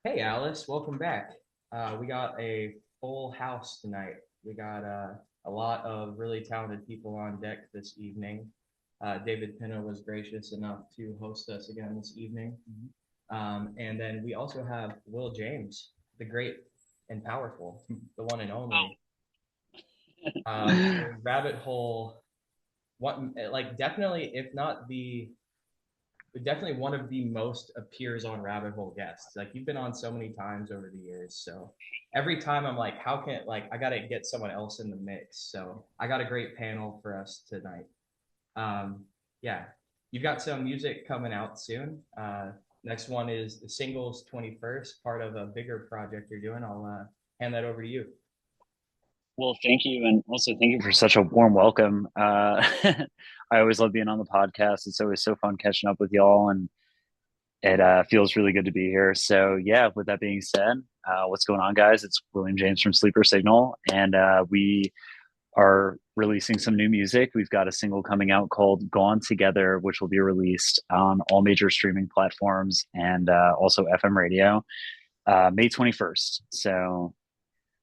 Hey Alice, welcome back. We got a full house tonight. We got a lot of really talented people on deck this evening. David Pena was gracious enough to host us again this evening. And then we also have Will James, the great and powerful, the one and only. Rabbit Hole, definitely, if not definitely one of the most appears on Rabbit Hole guests. Like, you've been on so many times over the years, so every time I'm like, how can I gotta get someone else in the mix. So I got a great panel for us tonight. Yeah, you've got some music coming out soon. Next one is the singles 21st, part of a bigger project you're doing. I'll hand that over to you. Well, thank you. And also thank you for such a warm welcome. I always love being on the podcast. It's always so fun catching up with y'all, and it feels really good to be here. So yeah, with that being said, what's going on, guys? It's William James from Sleeper Signal, and we are releasing some new music. We've got a single coming out called Gone Together, which will be released on all major streaming platforms and also FM radio May 21st. So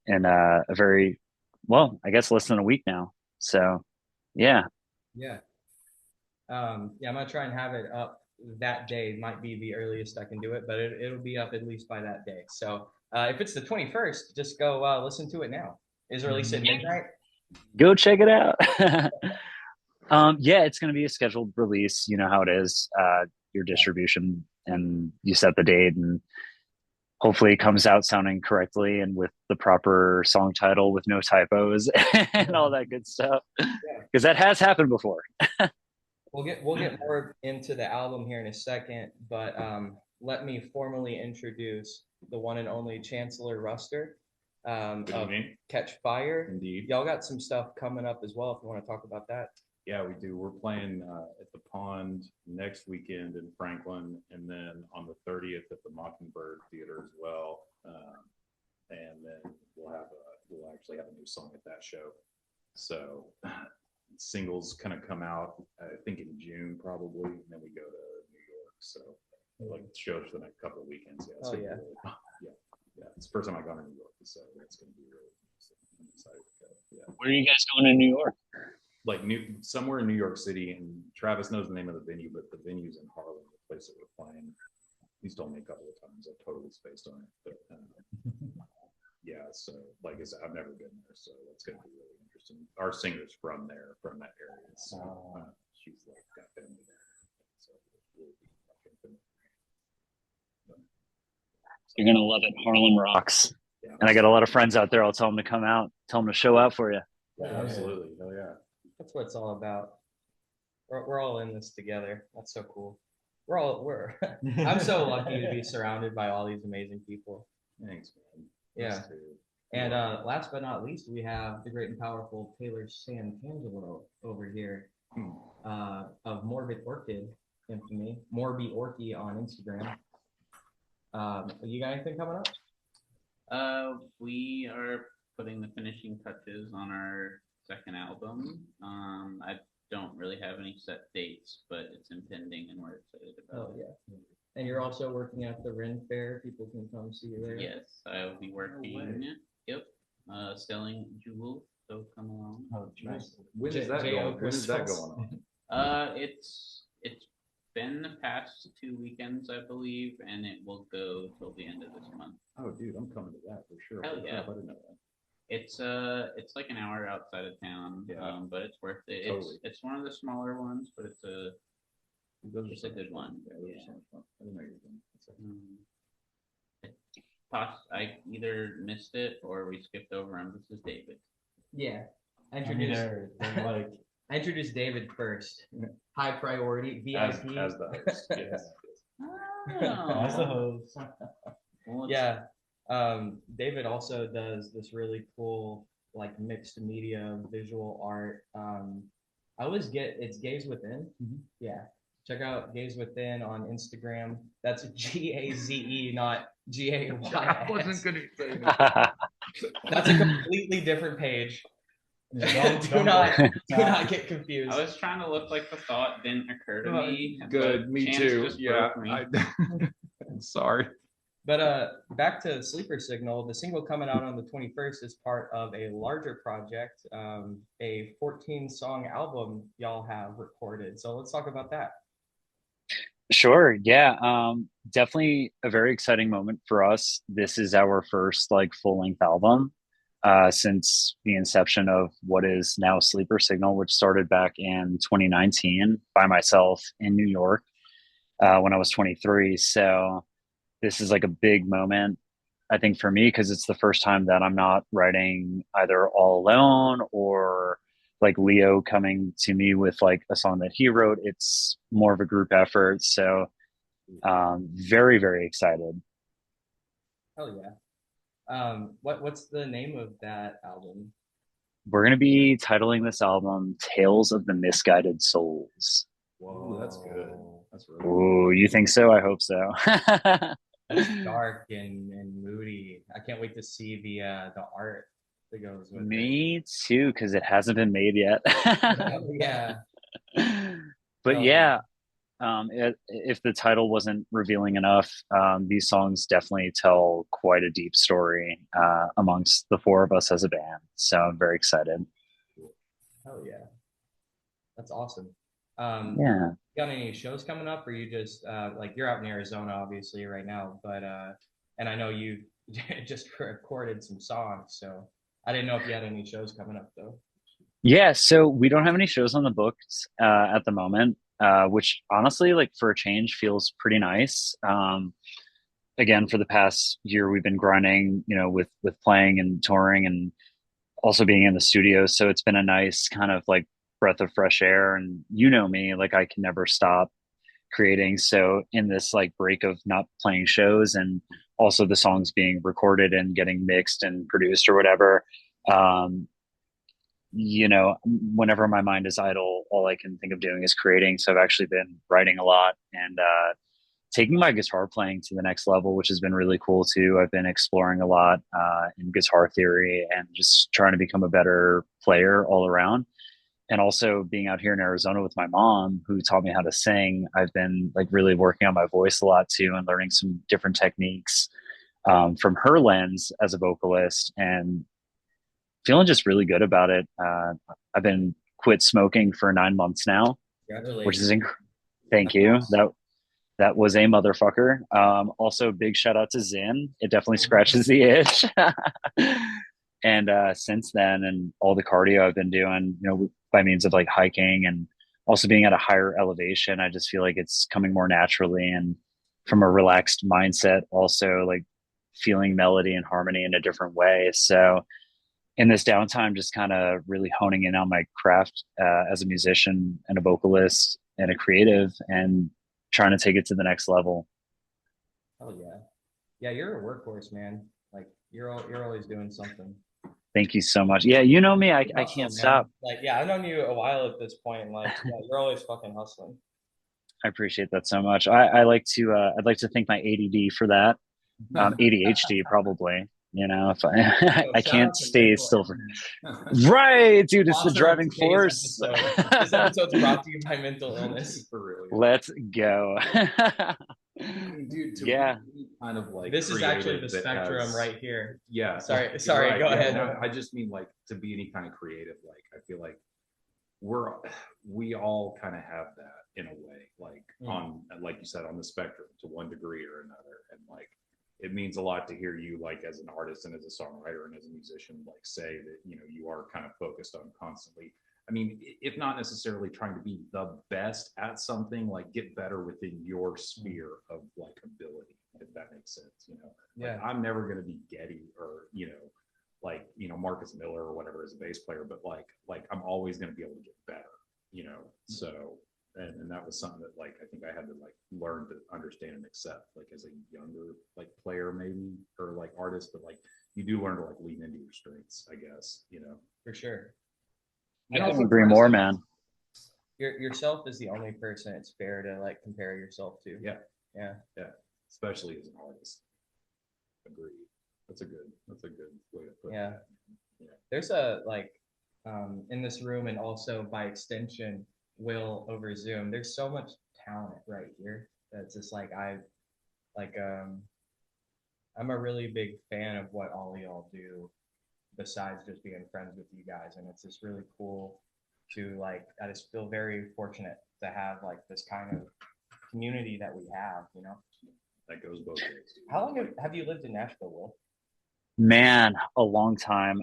in a very, well, I guess less than a week now. So yeah. Yeah. I'm gonna try and have it up that day. Might be the earliest I can do it, but it'll be up at least by that day. So if it's the 21st, just go listen to it now. Is released at midnight. Go check it out. Yeah, it's going to be a scheduled release. You know how it is. Your distribution, and you set the date, and hopefully it comes out sounding correctly and with the proper song title with no typos and all that good stuff. Because that has happened before. We'll get more into the album here in a second, but let me formally introduce the one and only Chancellor Ruster of Catch Fire. Indeed. Y'all got some stuff coming up as well if you want to talk about that. Yeah, we do. We're playing at the Pond next weekend in Franklin, and then on the 30th at the Mockingbird Theater as well. And then we'll actually have a new song at that show. So singles kind of come out, I think in June probably, and then we go to New York. So like shows for the next couple of weekends. Yeah. Oh yeah. Yeah. It's the first time I've gone to New York, so it's going to be really interesting. I'm excited to go. Yeah. Where are you guys going in New York? Like somewhere in New York City, and Travis knows the name of the venue, but the venue's in Harlem, the place that we're playing. He's told me a couple of times. I totally spaced on it, but yeah. So like I said, I've never been there, so that's going to be really interesting. Our singer's from there, from that area, so she's like got family there. So really you're gonna love it. Harlem rocks. Yeah. And I got a lot of friends out there. I'll tell them to come out. Tell them to show out for you. Yeah, absolutely. Oh yeah. That's what it's all about. We're all in this together. That's so cool. We're I'm so lucky to be surrounded by all these amazing people. Thanks, man. Yeah. And last but not least, we have the great and powerful Taylor Santangelo over here of Morbid Orchid infamy, Morby Orky on Instagram. You got anything coming up? We are putting the finishing touches on our second album. I don't really have any set dates, but it's impending and we're excited about it. Yeah. And you're also working at the Ren Fair. People can come see you there. Yes, I'll be working. Yep. Selling jewels, so come along. Oh, nice. When is that going on? It's been the past 2 weekends, I believe, and it will go till the end of this month. Oh, dude, I'm coming to that for sure. Hell yeah. I didn't know that. It's like an hour outside of town, but it's worth it. Totally. It's one of the smaller ones, but it's a good one. Yeah, those are so much fun. I didn't know you were doing that. I either missed it or we skipped over him. This is David. Yeah. I I'm introduced there. I'm like I introduced David first. High priority VIP. as the host. Yes. Oh. As the host. Well, Yeah. David also does this really cool like mixed media visual art. I always get it's Gaze Within. Yeah. Check out Gaze Within on Instagram. That's GAZE, not GAYS. I wasn't gonna say that. That's a completely different page. Yeah, do not get confused. I was trying to look like the thought didn't occur to me. Good, but me Chance too. just Yeah, broke me. I'm sorry. But back to Sleeper Signal, the single coming out on the 21st is part of a larger project, a 14-song album y'all have recorded. So let's talk about that. Sure. Yeah. Definitely a very exciting moment for us. This is our first like full-length album since the inception of what is now Sleeper Signal, which started back in 2019 by myself in New York when I was 23. So this is like a big moment, I think, for me, because it's the first time that I'm not writing either all alone or like Leo coming to me with like a song that he wrote. It's more of a group effort. So very, very excited. Hell yeah. What's the name of that album? We're going to be titling this album Tales of the Misguided Souls. Whoa, that's good. That's really Ooh, you think so? I hope so. That's dark and moody. I can't wait to see the art that goes with it. Me too, because it hasn't been made yet. Yeah. But yeah, if the title wasn't revealing enough, these songs definitely tell quite a deep story amongst the four of us as a band. So I'm very excited. Hell yeah. That's awesome. Yeah. Got any shows coming up, or you just like you're out in Arizona obviously right now, but and I know you just recorded some songs, so I didn't know if you had any shows coming up though. Yeah, so we don't have any shows on the books at the moment, which honestly, like for a change, feels pretty nice. Again, for the past year, we've been grinding, you know, with playing and touring, and also being in the studio. So it's been a nice kind of like breath of fresh air. And you know me, like I can never stop creating. So in this like break of not playing shows and also the songs being recorded and getting mixed and produced or whatever, um, you know, whenever my mind is idle, all I can think of doing is creating. So I've actually been writing a lot and taking my guitar playing to the next level, which has been really cool too. I've been exploring a lot in guitar theory and just trying to become a better player all around. And also being out here in Arizona with my mom, who taught me how to sing, I've been like really working on my voice a lot too and learning some different techniques from her lens as a vocalist and feeling just really good about it. I've been quit smoking for 9 months now, which is thank you. That was a motherfucker. Also, big shout out to Zin. It definitely scratches the itch. And since then, and all the cardio I've been doing, you know, by means of like hiking and also being at a higher elevation, I just feel like it's coming more naturally and from a relaxed mindset, also like feeling melody and harmony in a different way. So in this downtime, just kind of really honing in on my craft as a musician and a vocalist and a creative and trying to take it to the next level. Oh yeah. Yeah, you're a workhorse, man. Like you're always doing something. Thank you so much. Yeah, you know me, I Hustle, can't man. stop. Like, yeah, I've known you a while at this point. Like, yeah, you're always fucking hustling. I appreciate that so much. I like to I'd like to thank my ADD for that. ADHD probably. You know, if I can't stay still for right, dude. It's the driving force. This episode's brought to you by mental illness. for real. Let's go. Dude, yeah. Kind of like this is actually the spectrum right here. Yeah. Sorry. Right, go ahead. No, I just mean like to be any kind of creative. Like I feel like we all kind of have that in a way, like on, like you said, on the spectrum to one degree or another, and like it means a lot to hear you like as an artist and as a songwriter and as a musician like say that, you know, you are kind of focused on constantly I mean, if not necessarily trying to be the best at something, like get better within your sphere of like ability, if that makes sense, you know. Yeah. Like I'm never gonna be Getty or, you know, like, you know, Marcus Miller or whatever as a bass player, but like I'm always gonna be able to get better, you know. So and that was something that like I think I had to like learn to understand and accept, like as a younger like player maybe or like artist, but like you do learn to like lean into your strengths, I guess, you know. For sure. I couldn't agree more, man. Yourself is the only person it's fair to like compare yourself to. Yeah. Yeah. Yeah. Especially as an artist. Agreed. That's a good way to put Yeah. that. Yeah. There's a like in this room and also by extension Will over Zoom, there's so much talent right here that's just like I'm a really big fan of what all y'all do besides just being friends with you guys, and it's just really cool to like I just feel very fortunate to have like this kind of community that we have, you know. That goes both ways. How long have you lived in Nashville, Will? Man, a long time.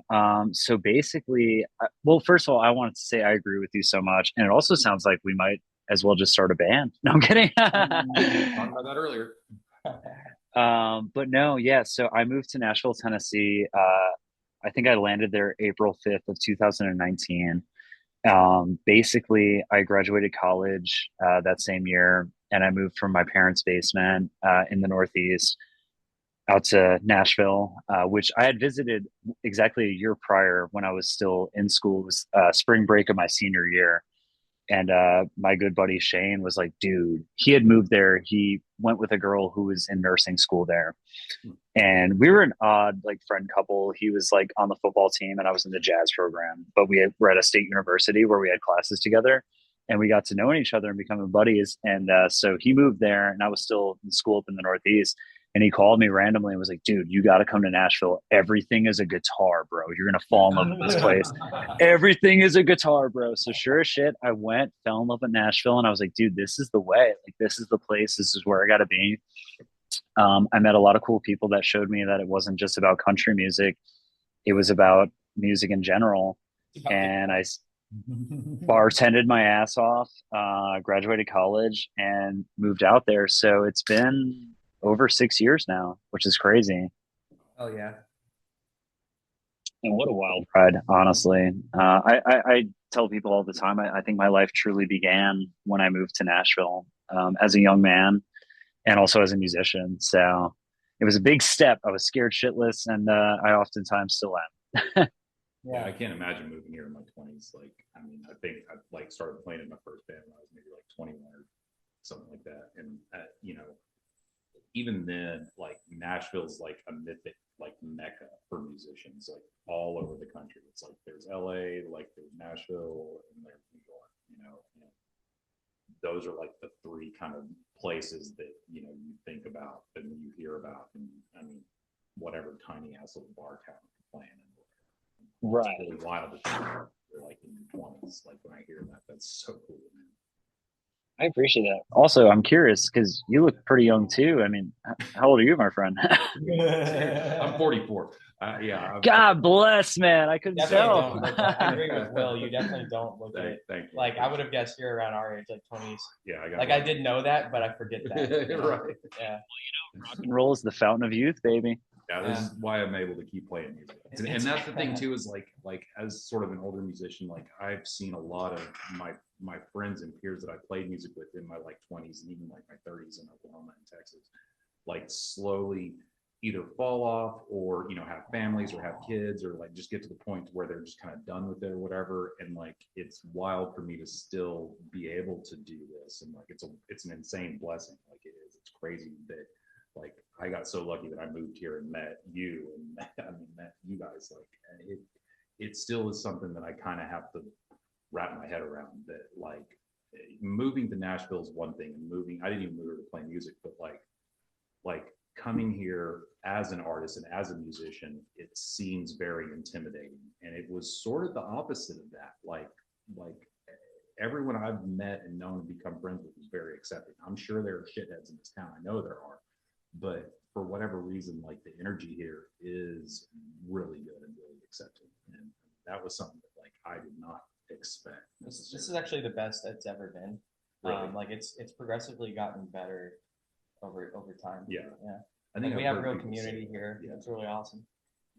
So basically, well, first of all, I wanted to say I agree with you so much, and it also sounds like we might as well just start a band. No, I'm kidding. Talking about that earlier. But no, yeah. So I moved to Nashville, Tennessee. I think I landed there April 5th of 2019. Basically, I graduated college that same year, and I moved from my parents' basement in the Northeast out to Nashville, which I had visited exactly a year prior when I was still in school. It was spring break of my senior year. And my good buddy Shane was like, dude, he had moved there. He went with a girl who was in nursing school there. And we were an odd like friend couple. He was like on the football team and I was in the jazz program, but were at a state university where we had classes together and we got to know each other and becoming buddies. And so he moved there and I was still in school up in the Northeast. And he called me randomly and was like, dude, you got to come to Nashville. Everything is a guitar, bro. You're going to fall in love with this place. Everything is a guitar, bro. So sure as shit, I went, fell in love with Nashville. And I was like, dude, this is the way. Like, this is the place. This is where I got to be. I met a lot of cool people that showed me that it wasn't just about country music. It was about music in general. And I bartended my ass off, graduated college and moved out there. So it's been over 6 years now, which is crazy. Oh yeah. And what a wild ride, honestly. I tell people all the time, I think my life truly began when I moved to Nashville as a young man and also as a musician. So it was a big step. I was scared shitless, and I oftentimes still am. Yeah, I can't imagine moving here in my 20s. Like, I mean, I think I like started playing in my first band when I was maybe like 21 or something like that. And, you know, even then, like Nashville's like a mythic like mecca for musicians, like all over the country. It's like there's LA, like there's Nashville, and there's New York, you know. And those are like the three kind of places that, you know, you think about and you hear about. And I mean, whatever tiny ass little bar town you're playing in. Right. It's really wild to think you're like in your 20s. Like when I hear that, that's so cool, man. I appreciate that. Also, I'm curious because you look pretty young too. I mean, how old are you, my friend? I'm 44. Yeah. God bless, man. I couldn't Definitely tell. don't look like, I agree with Will. You definitely don't look it. Thank you. Like I would have guessed you're around our age, like 20s. Yeah, I got like I did know that, but I forget that. Right. Yeah. Rock and roll is the fountain of youth, baby. Yeah, this is why I'm able to keep playing music. And that's the thing too, is like as sort of an older musician, like I've seen a lot of my friends and peers that I played music with in my like 20s and even like my 30s in Oklahoma and Texas, like slowly either fall off or, you know, have families or have kids or like just get to the point where they're just kind of done with it or whatever. And like it's wild for me to still be able to do this. And like it's an insane blessing. Like it is. It's crazy that like I got so lucky that I moved here and met you and met you guys. Like it still is something that I kind of have to wrap my head around, that like moving to Nashville is one thing, and I didn't even move here to play music, but like coming here as an artist and as a musician, it seems very intimidating. And it was sort of the opposite of that. Like everyone I've met and known and become friends with is very accepting. I'm sure there are shitheads in this town. I know there are. But for whatever reason, like the energy here is really good and really accepting. And that was something that like I did not expect. This is actually the best it's ever been. Really? Like it's progressively gotten better over time. Yeah. I think we have real community here. Yeah. It's really awesome.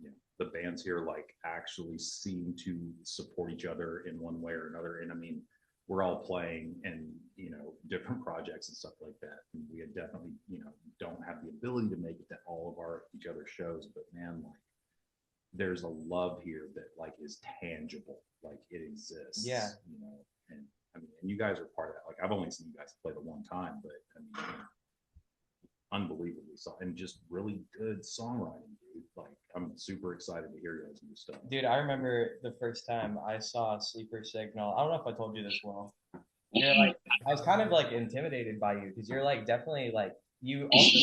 Yeah. The bands here like actually seem to support each other in one way or another. And I mean, we're all playing in, different projects and stuff like that. And we definitely, don't have the ability to make it to all of each other's shows, but man, like there's a love here that like is tangible, like it exists. Yeah. And I mean, and you guys are part of that. Like I've only seen you guys play the one time, but I mean, unbelievably and just really good songwriting, dude. Like I'm super excited to hear your guys' new stuff. Dude, I remember the first time I saw Sleeper Signal. I don't know if I told you this well. You're like, I was kind of like intimidated by you because you're like definitely like you also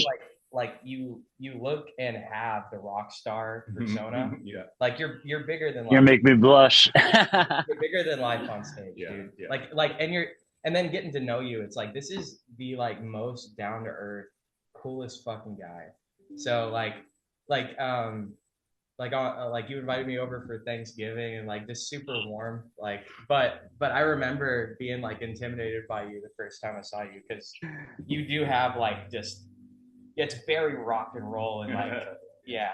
like you look and have the rock star persona. Yeah. Like you're bigger than You're make me blush. You're bigger than life on stage, dude. Yeah. Like and then getting to know you, it's like this is the like most down to earth, coolest fucking guy. So like you invited me over for Thanksgiving and like just super warm, like but I remember being like intimidated by you the first time I saw you because you do have like just it's very rock and roll and like yeah.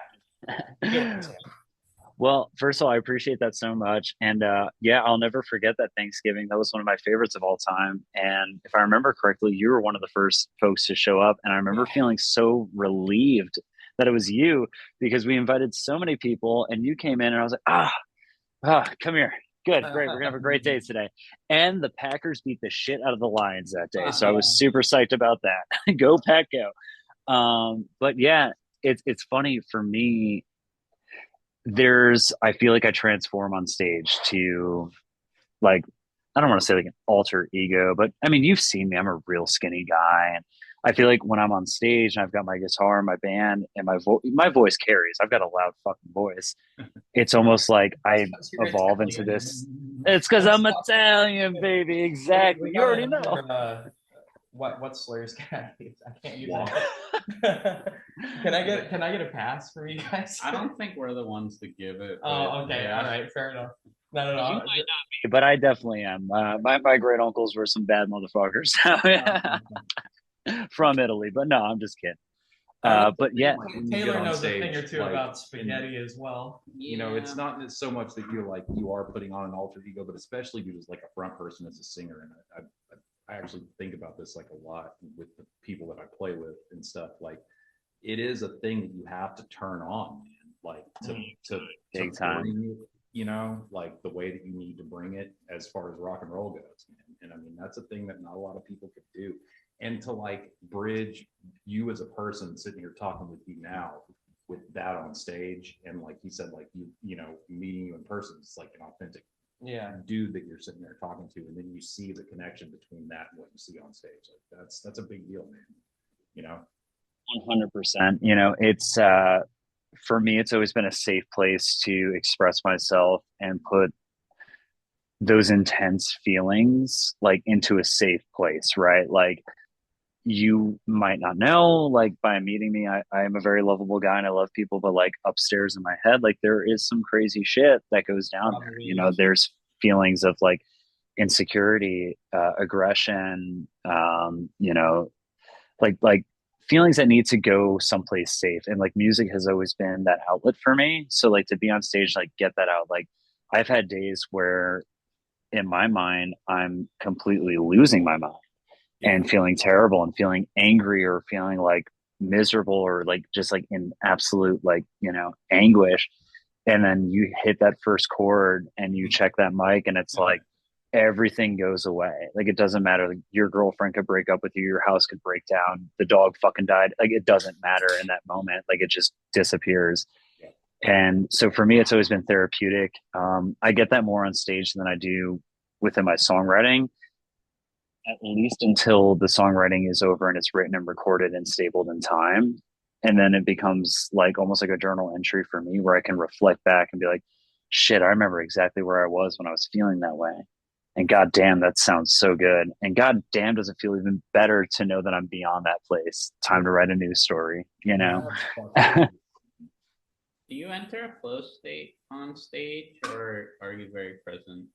Well, first of all, I appreciate that so much. And I'll never forget that Thanksgiving. That was one of my favorites of all time. And if I remember correctly, you were one of the first folks to show up. And I remember feeling so relieved that it was you because we invited so many people and you came in and I was like, come here. Good, great. We're gonna have a great day today. And the Packers beat the shit out of the Lions that day. So I was super psyched about that. Go Pack, go. But yeah, it's funny for me. I feel like I transform on stage to like, I don't want to say like an alter ego, but I mean, you've seen me, I'm a real skinny guy. And I feel like when I'm on stage and I've got my guitar, my band, and my voice carries, I've got a loud fucking voice. It's almost like I evolve into this. It's because I'm Italian, baby. Exactly. You already know. What slurs can I use? I can't use that. Can I get a pass from you guys? I don't think we're the ones to give it. Oh, okay. Yeah. All right. Fair enough. No. You might not be, but I definitely am. My great uncles were some bad motherfuckers from Italy, but no, I'm just kidding. But yeah, Taylor knows a thing or two about spaghetti as well. It's not so much that you are putting on an alter ego, but especially because like a front person as a singer, and I actually think about this like a lot with the people that I play with and stuff. Like it is a thing that you have to turn on, man. Like to big time. Bring, like the way that you need to bring it as far as rock and roll goes, man. And I mean that's a thing that not a lot of people could do. And to like bridge you as a person sitting here talking with you now with that on stage, and like he said, like meeting you in person, it's like an authentic dude that you're sitting there talking to, and then you see the connection between that and what you see on stage. Like that's a big deal, man. 100%. It's for me, it's always been a safe place to express myself and put those intense feelings like into a safe place, right? Like you might not know, like by meeting me, I am a very lovable guy and I love people, but like upstairs in my head, like there is some crazy shit that goes down there. There's feelings of like insecurity, aggression, like feelings that need to go someplace safe. And like music has always been that outlet for me. So like to be on stage, like get that out. Like I've had days where in my mind, I'm completely losing my mind and feeling terrible and feeling angry or feeling like miserable or like just like in absolute like anguish. And then you hit that first chord and you check that mic and it's like everything goes away. Like it doesn't matter, like your girlfriend could break up with you, your house could break down, the dog fucking died, like it doesn't matter in that moment. Like it just disappears. And so for me, it's always been therapeutic. I get that more on stage than I do within my songwriting, at least until the songwriting is over and it's written and recorded and stabled in time. And then it becomes like almost like a journal entry for me where I can reflect back and be like, shit, I remember exactly where I was when I was feeling that way. And God damn, that sounds so good. And God damn, does it feel even better to know that I'm beyond that place. Time to write a new story, Do you enter a flow state on stage or are you very present?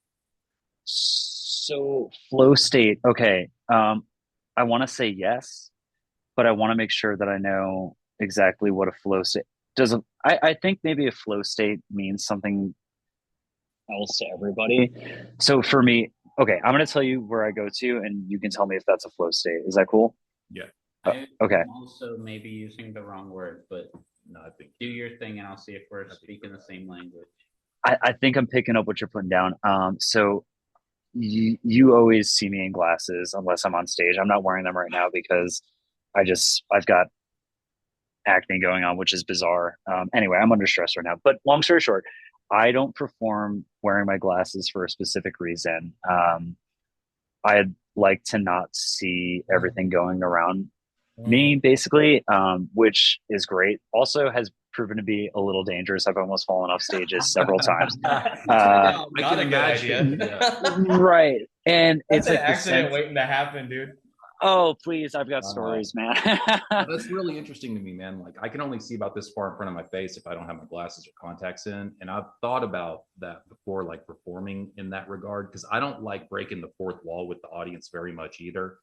So flow state. Okay. I want to say yes, but I want to make sure that I know exactly what a flow state does. I think maybe a flow state means something else to everybody. So for me, okay, I'm going to tell you where I go to, and you can tell me if that's a flow state. Is that cool? Yeah. Okay. I'm also maybe using the wrong word, but No, I think do your thing and I'll see if we're speaking the same language. I think I'm picking up what you're putting down. So you always see me in glasses unless I'm on stage. I'm not wearing them right now because I've got acne going on, which is bizarre. Anyway, I'm under stress right now. But long story short, I don't perform wearing my glasses for a specific reason. I'd like to not see everything going around me, basically, which is great. Also has proven to be a little dangerous. I've almost fallen off stages several times. Not a good idea. Right. And That's it's an like accident waiting to happen, dude. Oh, please. I've got stories, man. That's really interesting to me, man. Like I can only see about this far in front of my face if I don't have my glasses or contacts in. And I've thought about that before, like performing in that regard, because I don't like breaking the fourth wall with the audience very much either.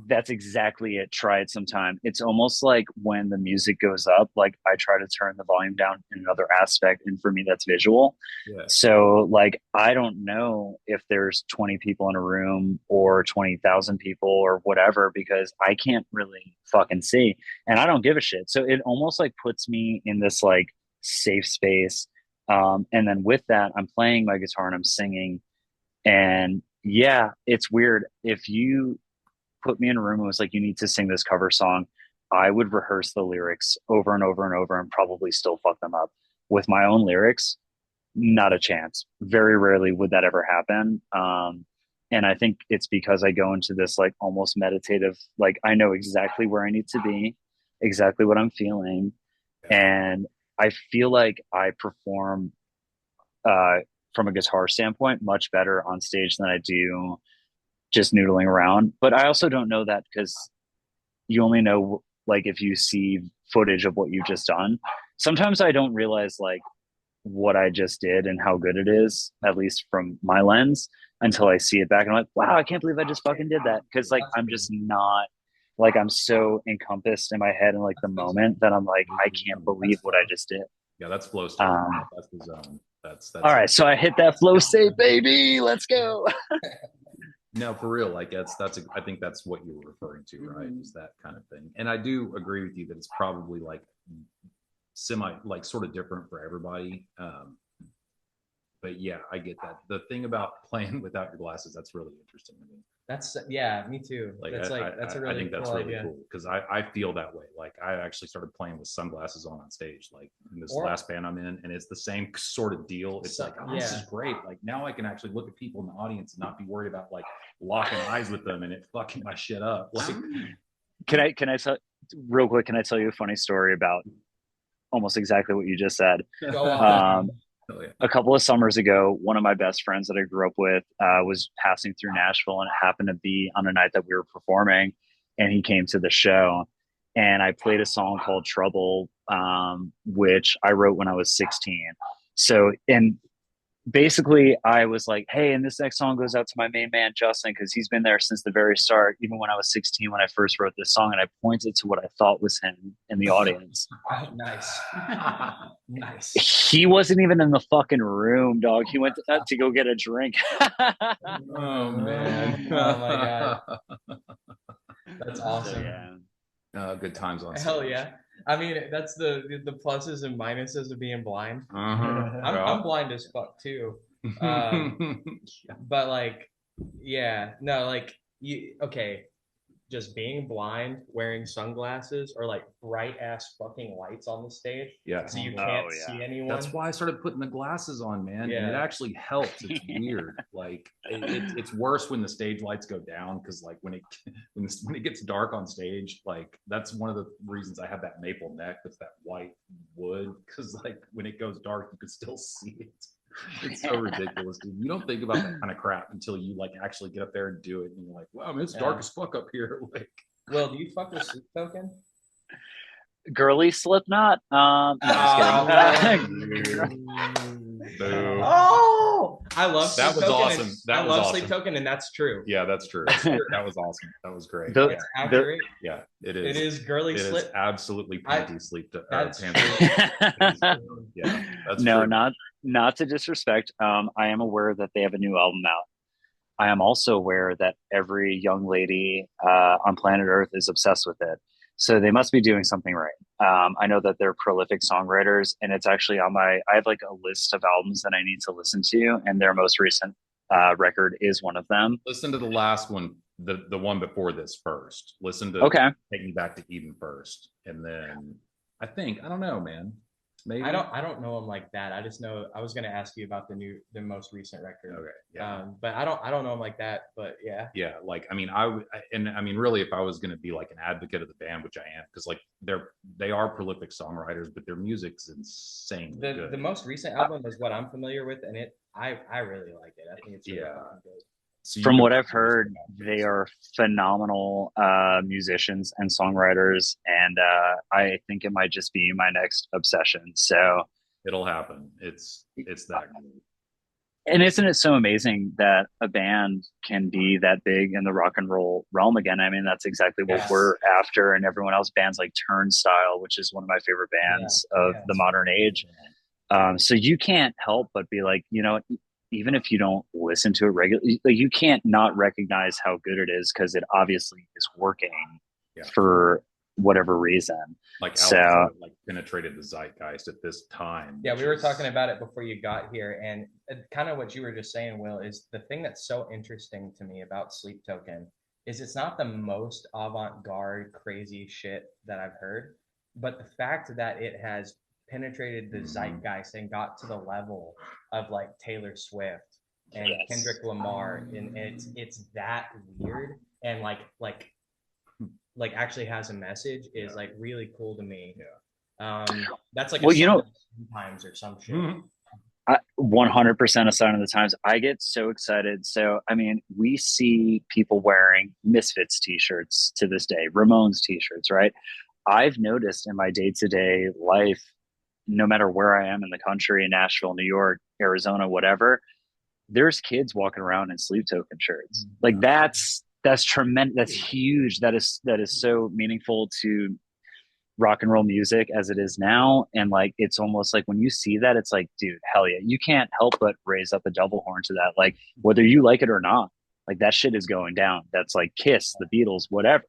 That's exactly it. Try it sometime. It's almost like when the music goes up, like I try to turn the volume down in another aspect. And for me, that's visual. Yeah. So like, I don't know if there's 20 people in a room or 20,000 people or whatever, because I can't really fucking see and I don't give a shit. So it almost like puts me in this like safe space. And then with that, I'm playing my guitar and I'm singing. And yeah, it's weird. If you put me in a room and was like, you need to sing this cover song, I would rehearse the lyrics over and over and over and probably still fuck them up. With my own lyrics, not a chance. Very rarely would that ever happen. And I think it's because I go into this like almost meditative, like I know exactly where I need to be, exactly what I'm feeling. And I feel like I perform from a guitar standpoint much better on stage than I do just noodling around. But I also don't know that because you only know like if you see footage of what you've just done. Sometimes I don't realize like what I just did and how good it is, at least from my lens, until I see it back and I'm like, wow, I can't believe I just fucking did that. Cause like I'm just not like I'm so encompassed in my head in like the moment that I'm like, I can't believe what I just did. Yeah, that's flow state. That's the zone. That's all right. So I hit that flow state, baby. Let's go. No, for real. Like I think that's what you were referring to, right? Is that kind of thing. And I do agree with you that it's probably like like sort of different for everybody. But yeah, I get that. The thing about playing without your glasses, that's really interesting to me. Me too. Like that's that's a really I think that's cool really idea. cool because I feel that way. Like I actually started playing with sunglasses on stage, like in this last band I'm in, and it's the same sort of deal. It's like, oh, this is great. Like now I can actually look at people in the audience and not be worried about like locking eyes with them and it fucking my shit up. Like, can I tell real quick? Can I tell you a funny story about almost exactly what you just said? Go on. A couple of summers ago, one of my best friends that I grew up with was passing through Nashville, and it happened to be on a night that we were performing, and he came to the show, and I played a song called Trouble, which I wrote when I was 16. So, and basically I was like, hey, and this next song goes out to my main man, Justin, because he's been there since the very start, even when I was 16, when I first wrote this song. And I pointed to what I thought was him in the audience. Oh, nice. Nice. He wasn't even in the fucking room, dog. He went to go get a drink. Oh, man. Oh, my God. That's awesome. So, yeah. Good times on stage. Hell yeah. I mean, that's the pluses and minuses of being blind. Uh-huh. I'm blind as fuck too. But like, yeah, no, like just being blind, wearing sunglasses, or like bright ass fucking lights on the stage. Yeah. So you can't see anyone. That's why I started putting the glasses on, man. Yeah. And it actually helps. It's weird. Like it's worse when the stage lights go down because like when it gets dark on stage, like that's one of the reasons I have that maple neck. That's that white wood because like when it goes dark, you can still see it. It's so ridiculous, dude. You don't think about that kind of crap until you like actually get up there and do it, and you're like, "Wow, man, it's dark as fuck up here." Like, well, do you fuck with Sleep Token? Girly Slipknot. Boo. Oh, I love That Sleep was Token. awesome. That I was love awesome. Sleep Token, and that's true. Yeah, that's true. That was awesome. That was great. It's accurate. Yeah, it is. It is girly It slip. is absolutely panty sleep. That's panty. Yeah, that's no, true. not to disrespect. I am aware that they have a new album out. I am also aware that every young lady on planet Earth is obsessed with it. So they must be doing something right. I know that they're prolific songwriters, and it's actually on my. I have like a list of albums that I need to listen to, and their most recent record is one of them. Listen to the last one, the one before this first. Listen to Take Me Back to Eden first, and then I don't know, man. Maybe I don't know him like that. I just know I was going to ask you about the most recent record. Okay, yeah. But I don't know him like that. But yeah, yeah. Like I mean, really, if I was going to be like an advocate of the band, which I am, because like they are prolific songwriters, but their music's insane. The most recent album is what I'm familiar with, and I really like it. I think it's really good. So from what I've heard, they are phenomenal musicians and songwriters, and I think it might just be my next obsession. So it'll happen. It's that good. And isn't it so amazing that a band can be that big in the rock and roll realm again? I mean, that's exactly what we're after, and everyone else. Bands like Turnstile, which is one of my favorite bands of the modern age. So you can't help but be like, even if you don't listen to it regularly, like you can't not recognize how good it is because it obviously is working for whatever reason. Like penetrated the zeitgeist at this time. Yeah, we were talking about it before you got here, and kind of what you were just saying, Will, is the thing that's so interesting to me about Sleep Token is it's not the most avant-garde, crazy shit that I've heard, but the fact that it has penetrated the zeitgeist and got to the level of like Taylor Swift and Kendrick Lamar, and it's that weird and like actually has a message is like really cool to me. That's like times or some shit. 100% a sign of the times. I get so excited. So I mean, we see people wearing Misfits t-shirts to this day, Ramones t-shirts, right? I've noticed in my day-to-day life, no matter where I am in the country, Nashville, New York, Arizona, whatever, there's kids walking around in Sleep Token shirts. Like that's tremendous. That's huge. That is so meaningful to rock and roll music as it is now. And like, it's almost like when you see that, it's like, dude, hell yeah. You can't help but raise up a double horn to that. Like whether you like it or not, like that shit is going down. That's like Kiss, the Beatles, whatever.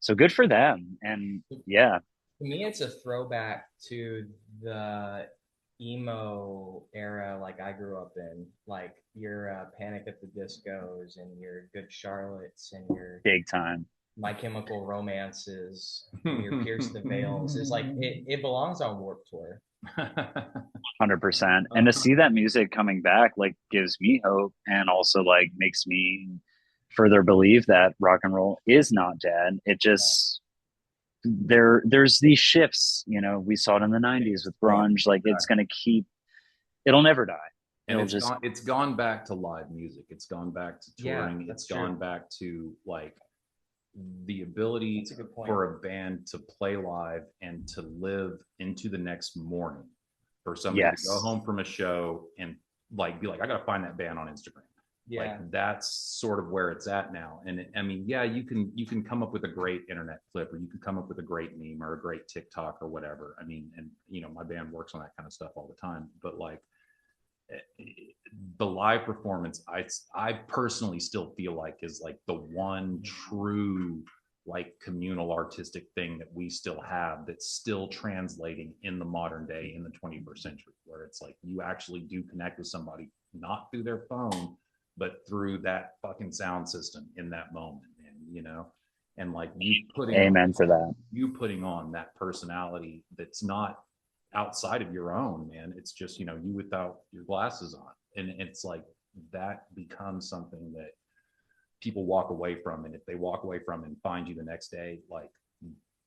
So good for them. And yeah. To me, it's a throwback to the emo era like I grew up in, like your Panic at the Discos and your Good Charlottes and your big time My Chemical Romances and your Pierce the Veils. Is like it belongs on Warped Tour. 100%. And to see that music coming back like gives me hope and also like makes me further believe that rock and roll is not dead. It just there's these shifts, we saw it in the 90s with grunge, like it's going to it'll never die. And it's gone back to live music. It's gone back to touring. It's gone back to like the ability for a band to play live and to live into the next morning, for somebody to go home from a show and like be like, I got to find that band on Instagram. Like that's sort of where it's at now. And I mean, you can come up with a great internet clip, or you can come up with a great meme or a great TikTok or whatever. I mean, and my band works on that kind of stuff all the time, but like the live performance, I personally still feel like is like the one true like communal artistic thing that we still have that's still translating in the modern day, in the 21st century, where it's like you actually do connect with somebody not through their phone, but through that fucking sound system in that moment, and like you putting on that personality that's not outside of your own, man. It's just, you without your glasses on. And it's like, that becomes something that people walk away from. And if they walk away from and find you the next day, like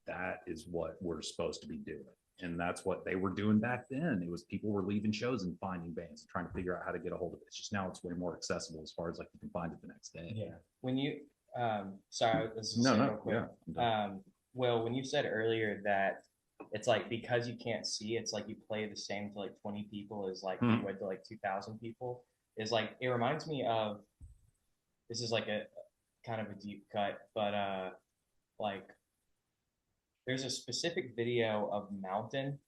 that is what we're supposed to be doing. And that's what they were doing back then. It was people were leaving shows and finding bands and trying to figure out how to get a hold of it. It's just now it's way more accessible as far as like you can find it the next day. Yeah. When you, sorry, this is real quick. Well, when you said earlier that it's like, because you can't see, it's like you play the same to like 20 people as like you would to like 2,000 people. Is like, it reminds me of, this is like a kind of a deep cut, but like there's a specific video of Mountain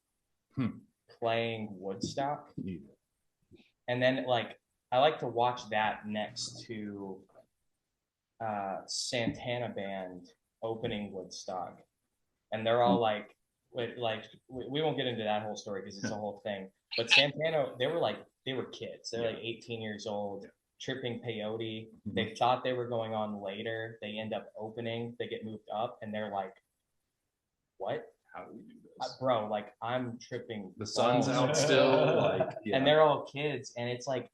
playing Woodstock, and then like I like to watch that next to Santana Band opening Woodstock, and they're all like we won't get into that whole story because it's a whole thing. But Santana, they were kids. They're like 18 years old, tripping peyote. They thought they were going on later. They end up opening. They get moved up, and they're like, "What? How do we do this, bro?" Like, I'm tripping. The sun's out still, like, and they're all kids, and it's like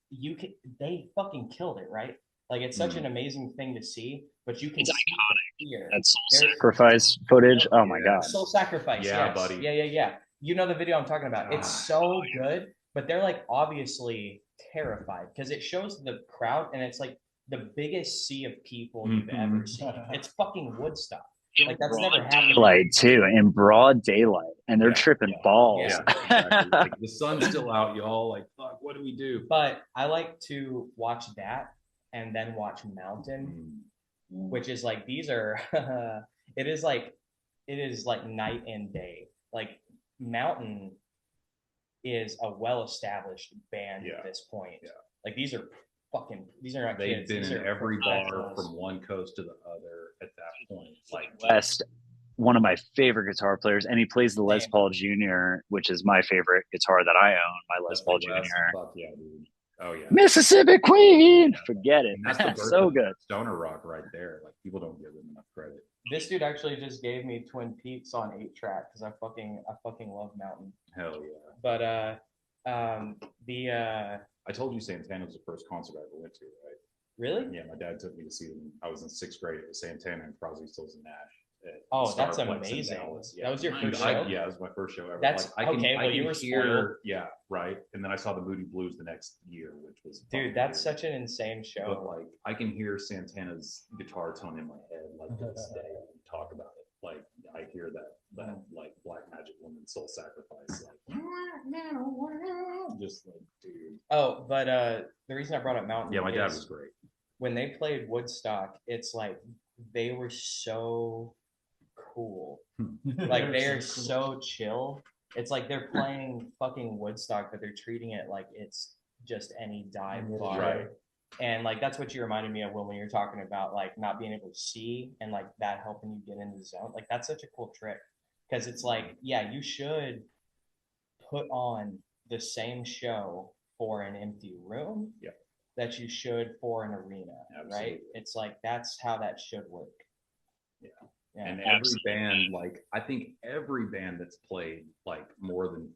they fucking killed it, right? Like, it's such an amazing thing to see, but you can It's see iconic. That soul sacrifice footage. Oh my god. Soul sacrifice. Yeah, yes. buddy. Yeah. You know the video I'm talking about. It's so good, but they're like obviously terrified because it shows the crowd, and it's like the biggest sea of people you've ever seen. It's fucking Woodstock. Like, that's never happened. Daylight too, in broad daylight, and they're tripping balls. Yeah, exactly. Like, the sun's still out, y'all. Like, fuck, what do we do? But I like to watch that and then watch Mountain, which is like, these are it is like night and day. Like, Mountain is a well-established band at this point. Like, these are not They've kids. been These in are every bar professionals. from one coast to the other at that point. Like, West, one of my favorite guitar players, and he plays the Les Paul Jr., which is my favorite guitar that I own. My Les Paul Jr. Fuck yeah, dude. Oh yeah, Mississippi Queen. Forget it. And that's the birth so of good. stoner rock right there. Like, people don't give them enough credit. This dude actually just gave me Twin Peaks on 8-track because I fucking love Mountain. Hell yeah. But I told you Santana was the first concert I ever went to, right? Really? Yeah, my dad took me to see them. I was in 6th grade. It was Santana and Crosby, Stills and Nash. Oh, that's amazing. Yeah. That was your first show? Yeah, it was my first show ever. That's like, you were spoiled. Yeah, right. And then I saw the Moody Blues the next year, which was dude. That's such an insane show. But like, I can hear Santana's guitar tone in my head like to this day. And talk about it. Like, I hear that like Black Magic Woman soul sacrifice. Like, just like, dude. Oh, but the reason I brought up Mountain. Yeah, my dad was great. When they played Woodstock, it's like they were so cool. Like, they are so chill. It's like they're playing fucking Woodstock, but they're treating it like it's just any dive bar. Right. And like, that's what you reminded me of when you're talking about like not being able to see and like that helping you get into the zone. Like, that's such a cool trick because it's like, yeah, you should put on the same show for an empty room that you should for an arena. Absolutely. Right? It's like, that's how that should work. Yeah. And every band, like, I think every band that's played like more than,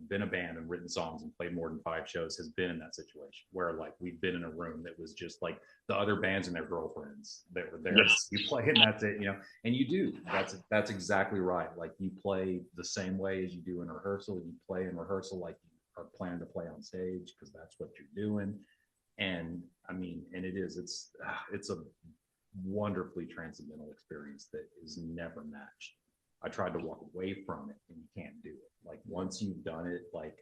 been a band and written songs and played more than 5 shows has been in that situation where like we've been in a room that was just like the other bands and their girlfriends that were there. Yes. You play and that's it, and you do. That's exactly right. Like, you play the same way as you do in rehearsal. You play in rehearsal like you are planning to play on stage because that's what you're doing. And I mean, and it's a wonderfully transcendental experience that is never matched. I tried to walk away from it and you can't do it. Like, once you've done it, like,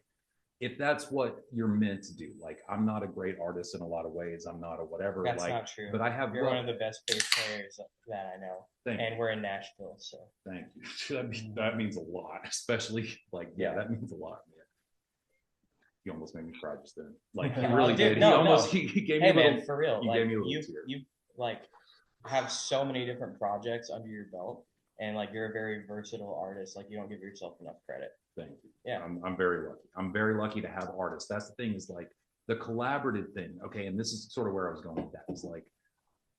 if that's what you're meant to do, like, I'm not a great artist in a lot of ways. I'm not a whatever. That's like, not true. But I have. You're one of the best bass players that I know. And we're in Nashville, so. Thank you. That means a lot, especially like, that means a lot. Man. You almost made me cry just then. Like, you really did. He gave me a little. Man, for real. You like, gave me a little tear. You like have so many different projects under your belt, and like, you're a very versatile artist. Like, you don't give yourself enough credit. Thank you. Yeah, I'm very lucky. I'm very lucky to have artists. That's the thing, is like the collaborative thing. Okay, and this is sort of where I was going with that. Is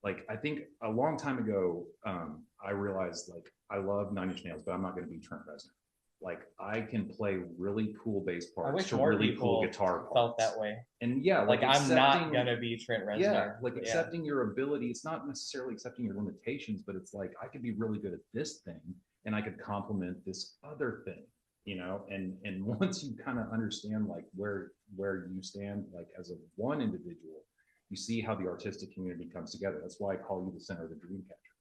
like I think a long time ago, I realized like I love Nine Inch Nails, but I'm not going to be Trent Reznor. Like, I can play really cool bass parts. I wish to more really people cool guitar parts. felt that way. And yeah, like I'm not gonna be Trent Reznor. Yeah, like accepting your ability. It's not necessarily accepting your limitations, but it's like, I could be really good at this thing, and I could complement this other thing. And once you kind of understand like where you stand, like as a one individual, you see how the artistic community comes together. That's why I call you the center of the dream catcher.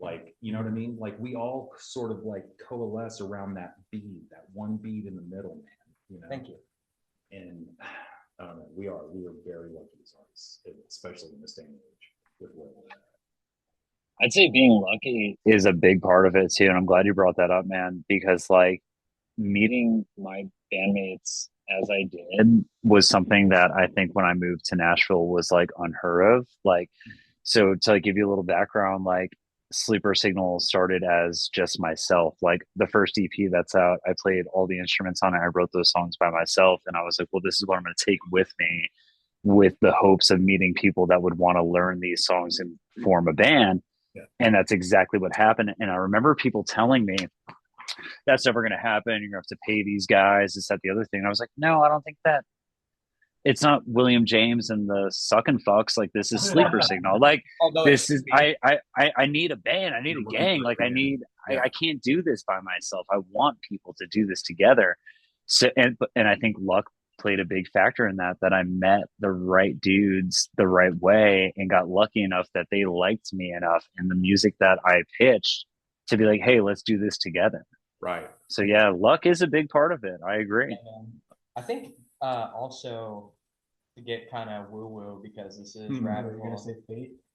Like, you know what I mean? Like we all sort of like coalesce around that beat, that one beat in the middle, man. You know. Thank you. And I don't know. We are very lucky as artists, especially in this day and age with where we're at. I'd say being lucky is a big part of it too, and I'm glad you brought that up, man, because like meeting my bandmates as I did was something that I think when I moved to Nashville was like unheard of. Like, so to like give you a little background, like Sleeper Signal started as just myself. Like the first EP that's out, I played all the instruments on it. I wrote those songs by myself, and I was like, well, this is what I'm going to take with me, with the hopes of meeting people that would want to learn these songs and form a band. Yeah. And that's exactly what happened. And I remember people telling me, that's never going to happen. You're going to have to pay these guys, this, that, the other thing. And I was like, no, I don't think that. It's not William James and the Suckin' Fucks. Like, this is Sleeper Signal. Like, Although this is, I need a band. I need a gang. Like, Yeah. I can't do this by myself. I want people to do this together. So, and I think luck played a big factor in that I met the right dudes the right way and got lucky enough that they liked me enough in the music that I pitched to be like, hey, let's do this together. Right. So yeah, luck is a big part of it. I agree. I think also to get kind of woo woo because this is rabbit hole.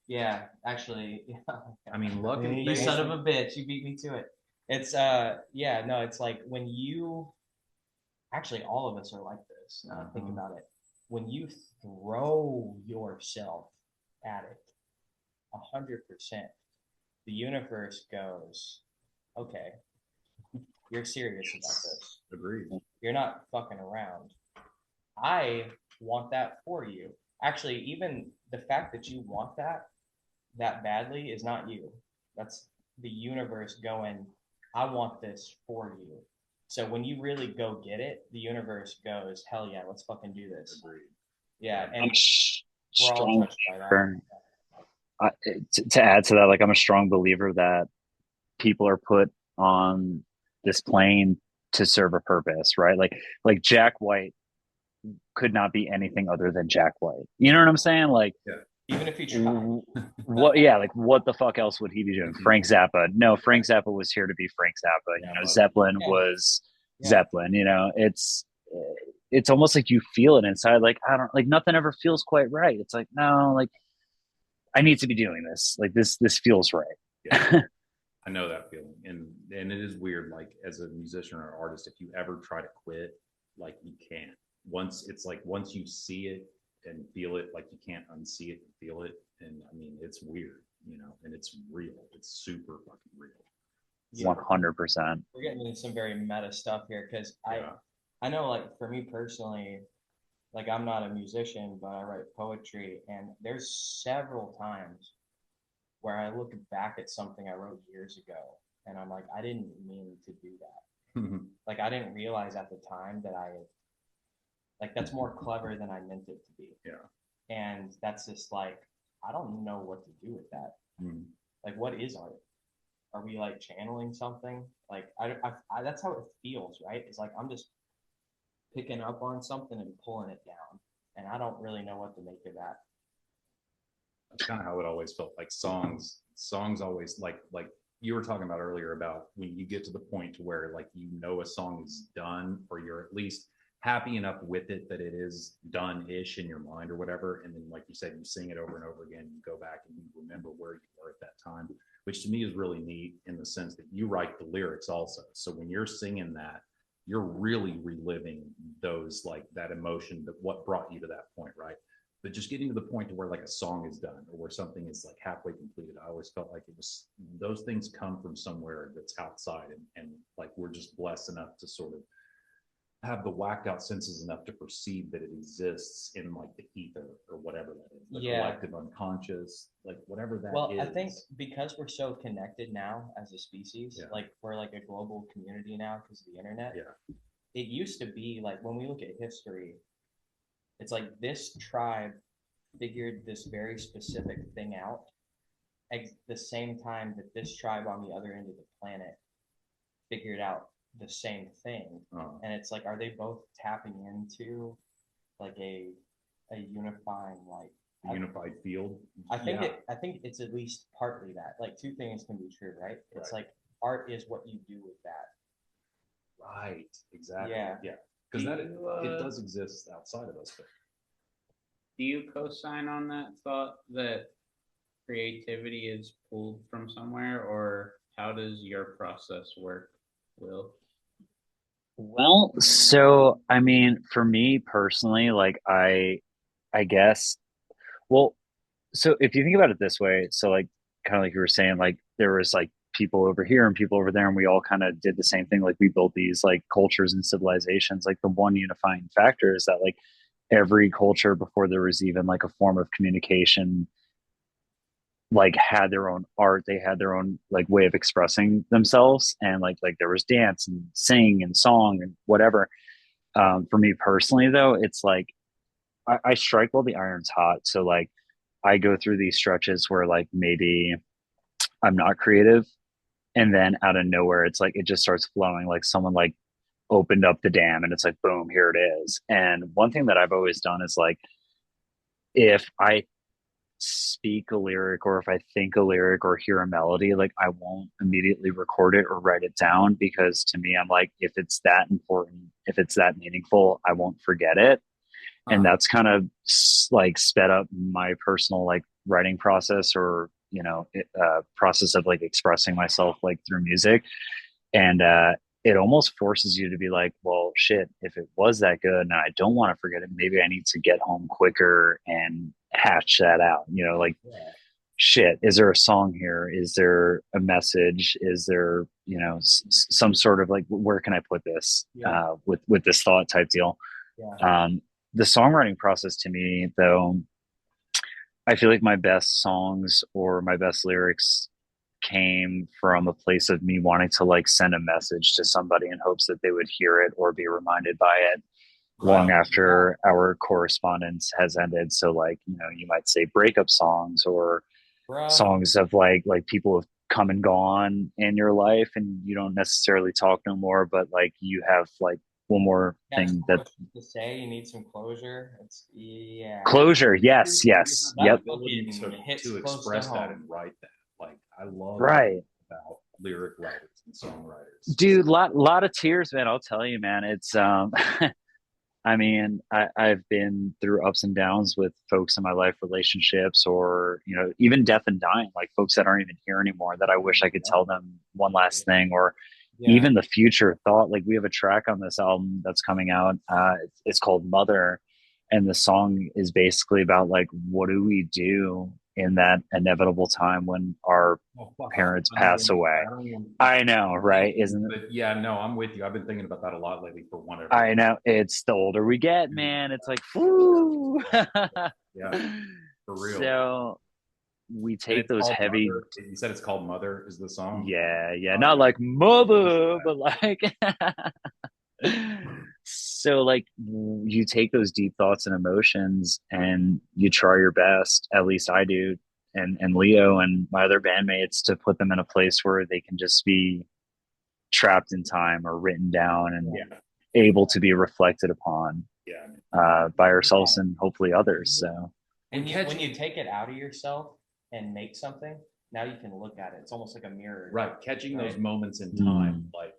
Yeah, actually, yeah. I mean, luck and You fate. son of a bitch, you beat me to it. It's yeah, no, it's like when you actually all of us are like this. Now I think about it. When you throw yourself at it 100%, the universe goes, okay, you're serious about this. Agreed. You're not fucking around. I want that for you. Actually, even the fact that you want that badly is not you. That's the universe going, I want this for you. So when you really go get it, the universe goes, hell yeah, let's fucking do this. Agreed. Yeah, and I'm we're all strong touched by that. to add to that, like I'm a strong believer that people are put on this plane to serve a purpose, right? Like Jack White could not be anything other than Jack White. You know what I'm saying? Like, Yeah. Even if you try. what? Yeah, like what the fuck else would he be doing? Frank Zappa? No, Frank Zappa was here to be Frank Zappa. You know, Zeppelin was Zeppelin. You know, it's almost like you feel it inside. Like I don't like nothing ever feels quite right. It's like no, like I need to be doing this. Like this feels right. Yeah. I know that feeling, and it is weird. Like as a musician or an artist, if you ever try to quit, like you can't. Once you see it and feel it, like you can't unsee it and feel it. And I mean, it's weird, you know, and it's real. It's super fucking real. 100%. We're getting into some very meta stuff here because I know, like for me personally, like I'm not a musician, but I write poetry, and there's several times where I look back at something I wrote years ago, and I'm like, I didn't mean to do that. Like I didn't realize at the time that that's more clever than I meant it to be. Yeah. And that's just like, I don't know what to do with that. Like, what is art? Are we like channeling something? Like, I that's how it feels, right? It's like I'm just picking up on something and pulling it down, and I don't really know what to make of that. That's kind of how it always felt. Like songs always like you were talking about earlier about when you get to the point to where like you know a song is done, or you're at least happy enough with it that it is done-ish in your mind or whatever, and then like you said, you sing it over and over again, you go back and you remember where you were at that time, which to me is really neat in the sense that you write the lyrics also, so when you're singing that, you're really reliving those, like that emotion, that what brought you to that point, right? But just getting to the point to where like a song is done or where something is like halfway completed, I always felt like it was, those things come from somewhere that's outside, and like we're just blessed enough to sort of have the whacked out senses enough to perceive that it exists in like the ether or whatever that is, the collective unconscious, like whatever that is. Well, I think because we're so connected now as a species, like we're like a global community now because of the internet. Yeah. It used to be like when we look at history, it's like this tribe figured this very specific thing out at the same time that this tribe on the other end of the planet figured out the same thing. And it's like, are they both tapping into like a unifying like a unified field. I think it's at least partly that. Like two things can be true, right? It's like art is what you do with that. Right. Exactly. Yeah. Yeah. Because it does exist outside of us. But do you co-sign on that thought that creativity is pulled from somewhere, or how does your process work, Will? Well, so I mean, for me personally, like I guess, well, so if you think about it this way, so like kind of like you were saying, like there was like people over here and people over there, and we all kind of did the same thing. Like we built these like cultures and civilizations. Like the one unifying factor is that like every culture before there was even like a form of communication like had their own art, they had their own like way of expressing themselves, and like there was dance and sing and song and whatever. For me personally though, it's like I strike while the iron's hot. So like I go through these stretches where like maybe I'm not creative, and then out of nowhere it's like it just starts flowing, like someone like opened up the dam and it's like boom, here it is. And one thing that I've always done is like if I speak a lyric or if I think a lyric or hear a melody, like I won't immediately record it or write it down, because to me, I'm like, if it's that important, if it's that meaningful, I won't forget it. And that's kind of like sped up my personal like writing process, or, you know, process of like expressing myself like through music. And it almost forces you to be like, well, shit, if it was that good and I don't want to forget it, maybe I need to get home quicker and hatch that out. You know, like, shit, is there a song here? Is there a message? Is there, you know, some sort of like, where can I put this with this thought type deal? The songwriting process to me, though, I feel like my best songs or my best lyrics came from a place of me wanting to like send a message to somebody in hopes that they would hear it or be reminded by it long after our correspondence has ended. So like, you know, you might say breakup songs or songs of like people have come and gone in your life and you don't necessarily talk no more, but like you have like one more thing that to say, you need some closure. It's closure. Yes. Yep. To express that and write that. Like I love about lyric writers and songwriters. Dude, lot of tears, man. I'll tell you, man. It's I mean, I've been through ups and downs with folks in my life, relationships, or, you know, even death and dying, like folks that aren't even here anymore that I wish I could tell them one last thing, or even the future thought. Like we have a track on this album that's coming out. It's called Mother. And the song is basically about like, what do we do in that inevitable time when our parents pass away? I know, right? Isn't it? But yeah, no, I'm with you. I've been thinking about that a lot lately for whatever. I know. It's the older we get, man. It's like, whoo. Yeah, for real. So we take those heavy. Mother. You said it's called Mother is the song? Yeah. Not like mother, but like. So like you take those deep thoughts and emotions and you try your best, at least I do, and Leo and my other bandmates, to put them in a place where they can just be trapped in time or written down and able to be reflected upon by ourselves and hopefully others. So when you take it out of yourself and make something, now you can look at it. It's almost like a mirror. Right. Catching those moments in time, like,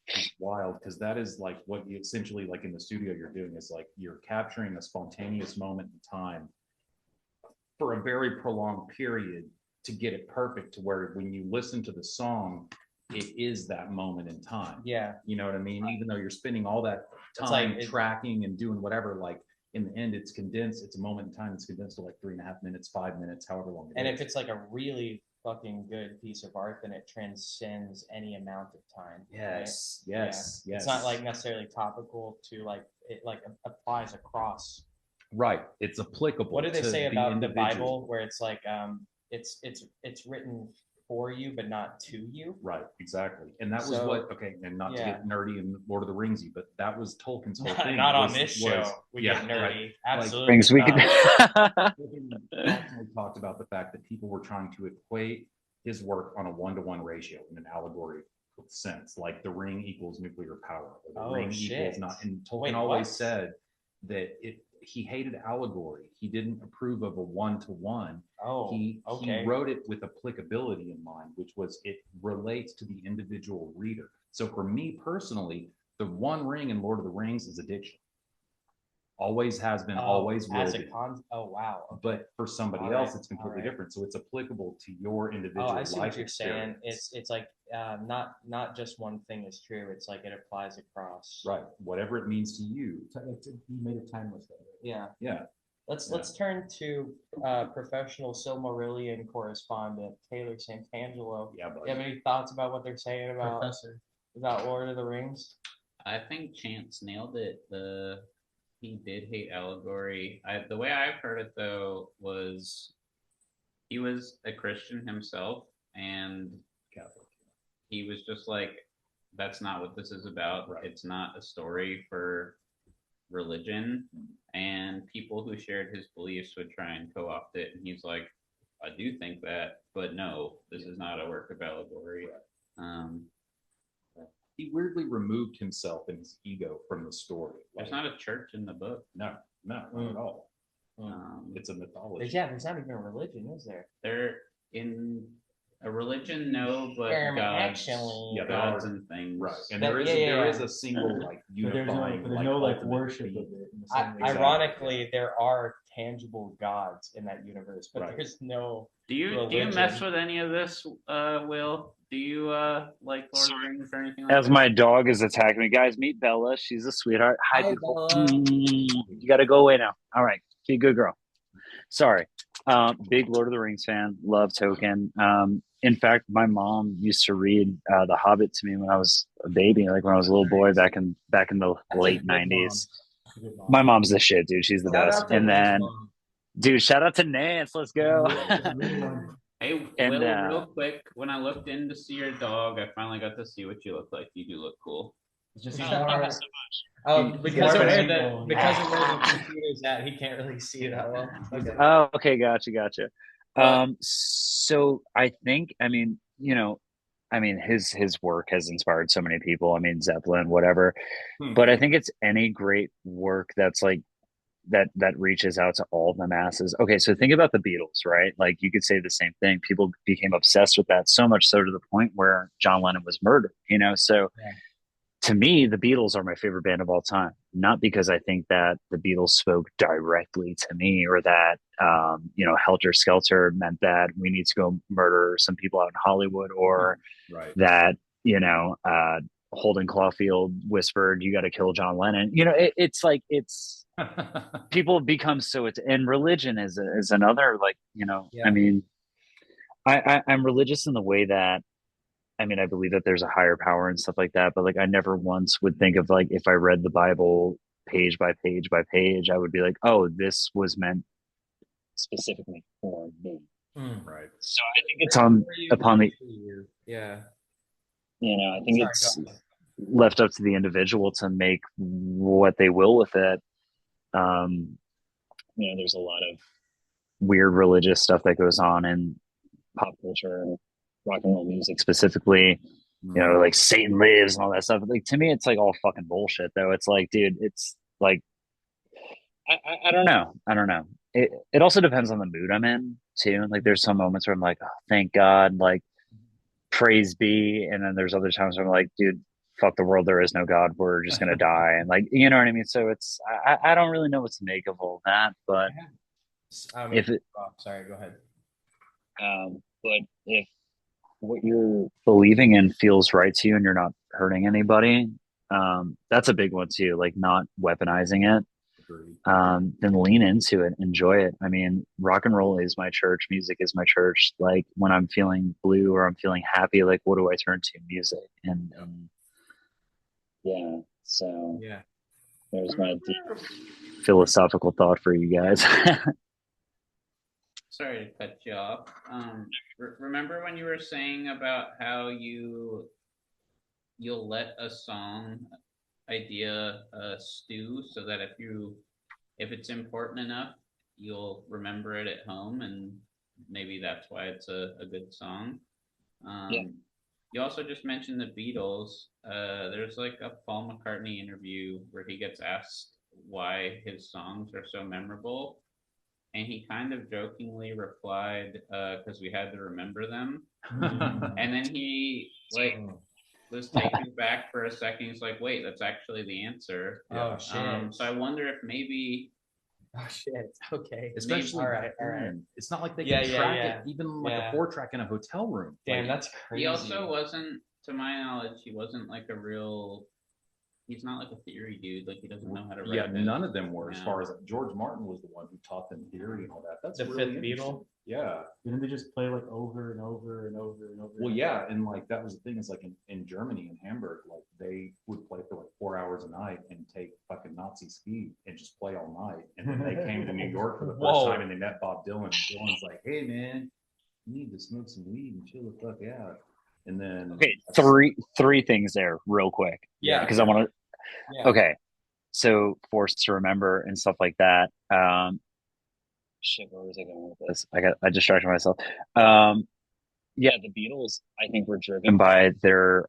is wild, because that is like what you essentially, like in the studio, you're doing is like you're capturing a spontaneous moment in time for a very prolonged period to get it perfect to where when you listen to the song, it is that moment in time. Yeah. You know what I mean? Even though you're spending all that time tracking and doing whatever, like in the end, it's condensed. It's a moment in time. It's condensed to like 3.5 minutes, 5 minutes, however long it is. And if it's like a really fucking good piece of art, then it transcends any amount of time. Yes. It's not like necessarily topical to like it, like applies across. Right. It's applicable. What do they say about the Bible, where it's like it's written for you but not to you? Right. Exactly. And that was what. Okay. And not to get nerdy and Lord of the Ringsy, but that was Tolkien's whole thing. Not on this show. We get nerdy. Right. Absolutely. Things we could. Tolkien talked about the fact that people were trying to equate his work on a 1-to-1 ratio in an allegory sense, like the ring equals nuclear power, or the ring equals not. And Tolkien always said that he hated allegory. He didn't approve of a one-to-one. Oh, he okay. wrote it with applicability in mind, which was it relates to the individual reader. So for me personally, the One Ring in Lord of the Rings is addiction. Always has been, always will be. Oh, wow. Okay. But for somebody else, it's completely different. So it's applicable to your individual I see life what you're experience. saying. It's like not just one thing is true. It's like it applies across. Right. Whatever it means to you. You made it timeless. Yeah. Yeah. Let's turn to professional Silmarillion correspondent Taylor Santangelo. Yeah, buddy. You have any thoughts about what they're saying about Lord of the Rings? I think Chance nailed it. He did hate allegory. The way I've heard it though was he was a Christian himself, and Catholic. he was just like, that's not what this is about. Right. It's not a story for religion. And people who shared his beliefs would try and co-opt it. And he's like, I do think that, but no, this is not a work of allegory. He weirdly removed himself and his ego from the story. There's not a church in the book. No, not at all. It's a mythology. Yeah, there's not even a religion, is there? They're in a religion, no, but gods, gods and things. Right, and there is a single like unifying. There's no like worship of it. Ironically, there are tangible gods in that universe, but there's no. Do you mess with any of this, Will? Do you like Lord of the Rings or anything like that? As my dog is attacking me, guys, meet Bella. She's a sweetheart. Hi, beautiful. You got to go away now. All right, be a good girl. Sorry. Big Lord of the Rings fan. Love Tolkien. In fact, my mom used to read The Hobbit to me when I was a baby, like when I was a little boy back in the late 90s. My mom's the shit, dude. She's the best. And then, dude, shout out to Nance. Let's go. Hey, Will, real quick, when I looked in to see your dog, I finally got to see what you look like. You do look cool. Because of where the computer's at, he can't really see that well. Okay. Oh, okay, gotcha. So I think, his work has inspired so many people. I mean, Zeppelin, whatever. But I think it's any great work that's like that reaches out to all the masses. Okay, so think about the Beatles, right? Like you could say the same thing. People became obsessed with that so much so to the point where John Lennon was murdered. So. Yeah. To me, the Beatles are my favorite band of all time. Not because I think that the Beatles spoke directly to me or that, Helter Skelter meant that we need to go murder some people out in Hollywood or that, Holden Caulfield whispered, you got to kill John Lennon. It's people become so, and religion is another, I'm religious in the way that, I believe that there's a higher power and stuff like that, but like I never once would think of like if I read the Bible page by page by page, I would be like, oh, this was meant specifically for me. Right. So I think it's upon the I think it's left up to the individual to make what they will with it. There's a lot of weird religious stuff that goes on in pop culture and rock and roll music specifically, like Satan lives and all that stuff. Like to me, it's like all fucking bullshit though. It's like, dude, it's like, I don't know. It also depends on the mood I'm in too. Like there's some moments where I'm like, oh, thank God, like praise be. And then there's other times where I'm like, dude, fuck the world. There is no God. We're just going to die. And like, you know what I mean? So it's, I don't really know what to make of all that, but sorry, go ahead. But if what you're believing in feels right to you and you're not hurting anybody, that's a big one too, like not weaponizing it. Then lean into it, enjoy it. I mean, rock and roll is my church, music is my church. Like when I'm feeling blue or I'm feeling happy, like what do I turn to? Music. And so there's my deep philosophical thought for you guys. Sorry to cut you off. Remember when you were saying about how you'll let a song idea stew so that if it's important enough, you'll remember it at home, and maybe that's why it's a good song. You also just mentioned the Beatles. There's like a Paul McCartney interview where he gets asked why his songs are so memorable. And he kind of jokingly replied, because we had to remember them. And then he was taken back for a second. He's like, wait, that's actually the answer. Oh shit. So I wonder if maybe. Oh shit. Okay. Especially all right. It's not like they Yeah, can yeah, track yeah. it, even like Yeah. a 4-track in a hotel room. Damn, Like, that's crazy. He also wasn't, to my knowledge, he wasn't like a real. He's not like a theory dude. Like he doesn't know how to write. yeah, none of them were. As Yeah. far as George Martin was the one who taught them theory and all that. That's The really fifth interesting. Beatle? Yeah. Didn't they just play like over and over and over and over? Well, yeah, and like that was the thing. Is like in Germany, in Hamburg, like they would play for like 4 hours a night and take fucking Nazi speed and just play all night. And then they came to New York for the first Whoa. time and they met Bob Dylan. And Dylan's like, "Hey man, you need to smoke some weed and chill the fuck out." And then Okay, three things there, real quick. Yeah. Because I want to. Yeah. Okay, so forced to remember and stuff like that. Shit, where was I going with this? I distracted myself. Yeah, the Beatles, I think, were driven by their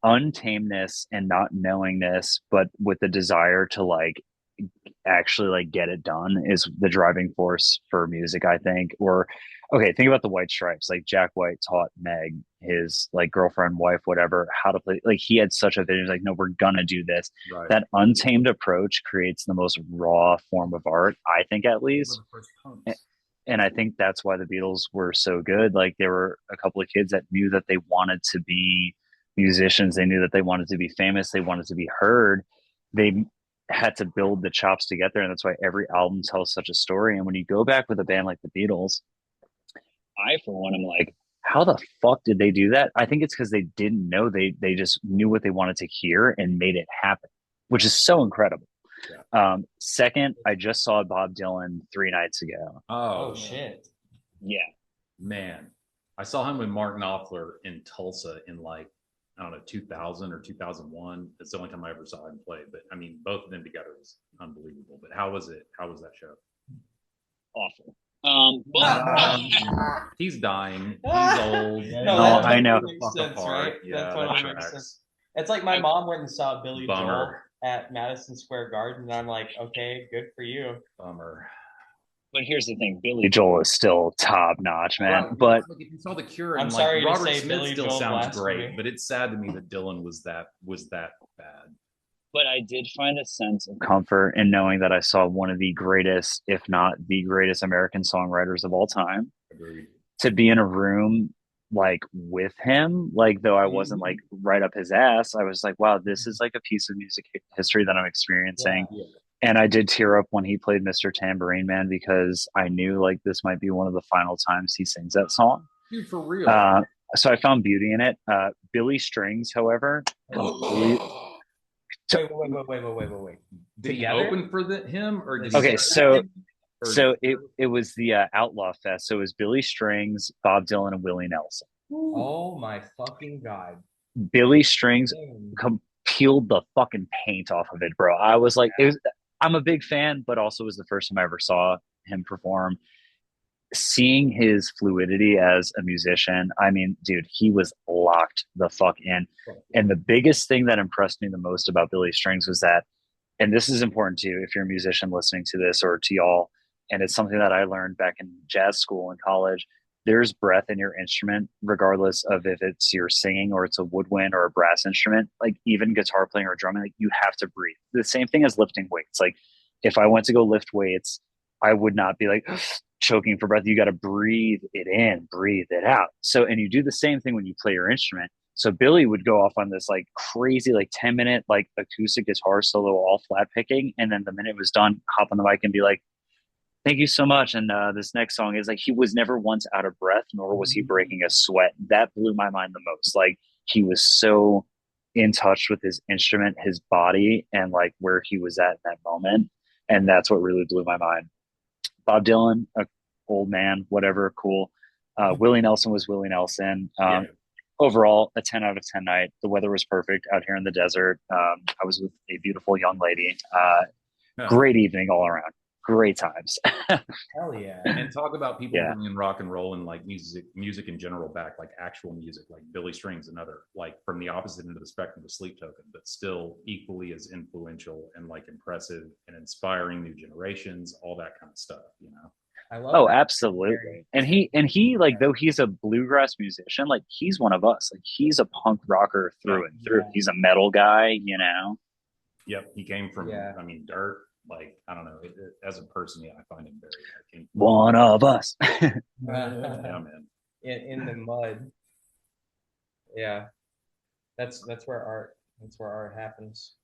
untameness and not knowingness, but with the desire to like actually like get it done is the driving force for music, I think. Or think about the White Stripes. Like Jack White taught Meg, his like girlfriend, wife, whatever, how to play. Like he had such a vision, like, no, we're gonna do this. right. That untamed approach creates the most raw form of art, I think, at least. And I think that's why the Beatles were so good. Like there were a couple of kids that knew that they wanted to be musicians. They knew that they wanted to be famous. They wanted to be heard. They had to build the chops to get there. And that's why every album tells such a story. And when you go back with a band like the Beatles, I, for one, am like, how the fuck did they do that? I think it's because they didn't know. They just knew what they wanted to hear and made it happen, which is so incredible. Yeah. Second, I just saw Bob Dylan 3 nights ago. Oh shit. Yeah. Man, I saw him with Mark Knopfler in Tulsa in like, I don't know, 2000 or 2001. It's the only time I ever saw him play. But I mean, both of them together was unbelievable. But how was it? How was that show? Awful. He's dying. He's old. No, that I know. Makes sense, right? Yeah, that totally that makes sense. It's like my mom went and saw Billy Joel Bummer. at Madison Square Garden, and I'm like, okay, good for you. Bummer. But here's the thing: Billy Joel is still top notch, man. Right. But like if you saw The Cure, I'm and sorry like to Robert say Smith Billy still Joel sounds blasphemy. great, but it's sad to me that Dylan was that bad. But I did find a sense of comfort in knowing that I saw one of the greatest, if not the greatest, American songwriters of all time. Agreed. To be in a room like with him, like though I wasn't like right up his ass, I was like, wow, this is like a piece of music history that I'm experiencing. Yeah. And I did tear up when he played Mr. Tambourine Man because I knew like this might be one of the final times he sings that song. Dude, for real. So I found beauty in it. Billy Strings, however, Wait. Did he Together? open for him or did Okay, he so it was the Outlaw Fest. So it was Billy Strings, Bob Dylan, and Willie Nelson. Oh my fucking god. Billy Strings peeled the fucking paint off of it, bro. I was like, I'm a big fan, but also it was the first time I ever saw him perform. Seeing his fluidity as a musician, I mean, dude, he was locked the fuck in. And the biggest thing that impressed me the most about Billy Strings was that, and this is important too, if you're a musician listening to this or to y'all, and it's something that I learned back in jazz school and college, there's breath in your instrument, regardless of if it's your singing or it's a woodwind or a brass instrument, like even guitar playing or drumming, like you have to breathe. The same thing as lifting weights. Like if I went to go lift weights, I would not be like choking for breath. You got to breathe it in, breathe it out. So, and you do the same thing when you play your instrument. So Billy would go off on this like crazy, like 10-minute, like acoustic guitar solo, all flat picking. And then the minute it was done, hop on the mic and be like, thank you so much. And this next song is like, he was never once out of breath, nor was he breaking a sweat. That blew my mind the most. Like he was so in touch with his instrument, his body, and like where he was at in that moment. And that's what really blew my mind. Bob Dylan, a old man, whatever, cool. Willie Nelson was Willie Nelson. Overall, a 10 out of 10 night. The weather was perfect out here in the desert. I was with a beautiful young lady. Great evening all around. great times. Hell yeah. And talk about people Yeah. bringing rock and roll and like music in general back, like actual music, like Billy String's another, like from the opposite end of the spectrum of Sleep Token, but still equally as influential and like impressive and inspiring new generations, all that kind of stuff, you know? I love Oh, that. absolutely. And he like, though he's a bluegrass musician, like he's one of us. Like he's a punk rocker through and through. Yeah. He's a metal guy, you know. Yep. He came from, Yeah. I mean, dirt. Like, I don't know. As a person, yeah, I find him very One of us. yeah, man. In the mud. Yeah. That's where art happens.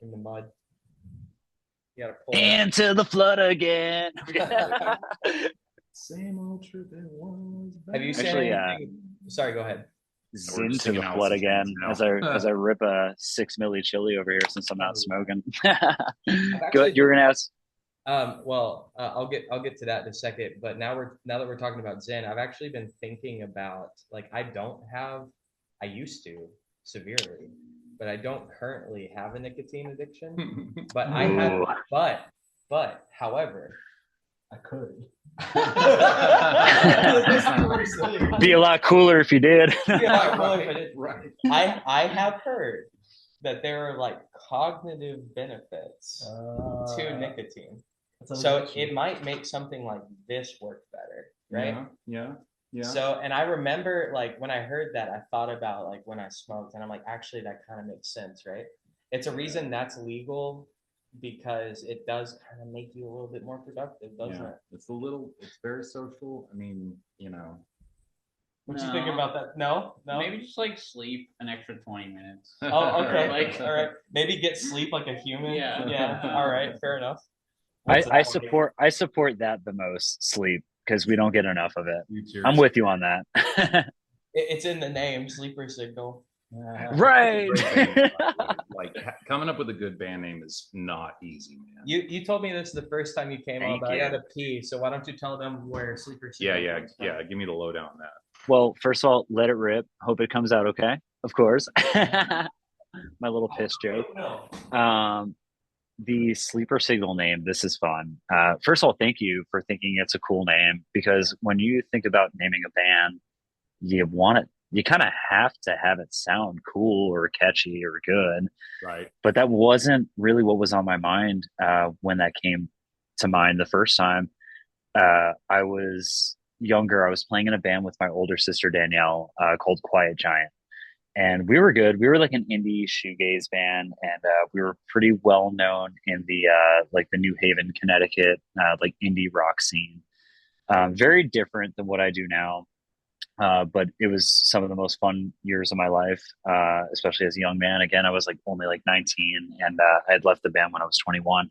In the mud. You gotta pull it. Into the flood again. Same old truth it was. Have you seen Actually, anything? Sorry, go ahead. We're just Into the singing flood Alice in again Chains now. as I rip a 6 milli chili over here since I'm not smoking. I've Go, actually you're gonna ask. Well, I'll get to that in a second. But now that we're talking about Zen, I've actually been thinking about like I used to severely, but I don't currently have a nicotine addiction. But I have, Ooh. but however, I could. Be a lot cooler if you did. Right. I have heard that there are like cognitive benefits to nicotine. So it might make something like this work better, right? Yeah. So, and I remember like when I heard that, I thought about like when I smoked, and I'm like, actually, that kind of makes sense, right? It's a reason that's legal because it does kind of make you a little bit more productive, doesn't it? It's very social. I mean, you know. What do you think about that? No. Maybe just like sleep an extra 20 minutes. Oh, okay. Like, all right. Maybe get sleep like a human. Yeah. Yeah. All right. Fair enough. I support that the most, sleep, because we don't get enough of it. I'm with you on that. It's in the name, sleeper signal. Right. Like coming up with a good band name is not easy, man. You told me this the first time you came on, but I gotta pee. So why don't you tell them where sleeper signal? Yeah. Give me the lowdown on that. Well, first of all, let it rip. Hope it comes out okay. Of course. My little piss joke. The sleeper signal name, this is fun. First of all, thank you for thinking it's a cool name, because when you think about naming a band, you kind of have to have it sound cool or catchy or good. Right. But that wasn't really what was on my mind when that came to mind the first time. I was younger. I was playing in a band with my older sister Danielle called Quiet Giant, and we were good. We were like an indie shoegaze band, and we were pretty well known in the like the New Haven, Connecticut like indie rock scene. Very different than what I do now, but it was some of the most fun years of my life, especially as a young man. Again, I was like only like 19, and I had left the band when I was 21.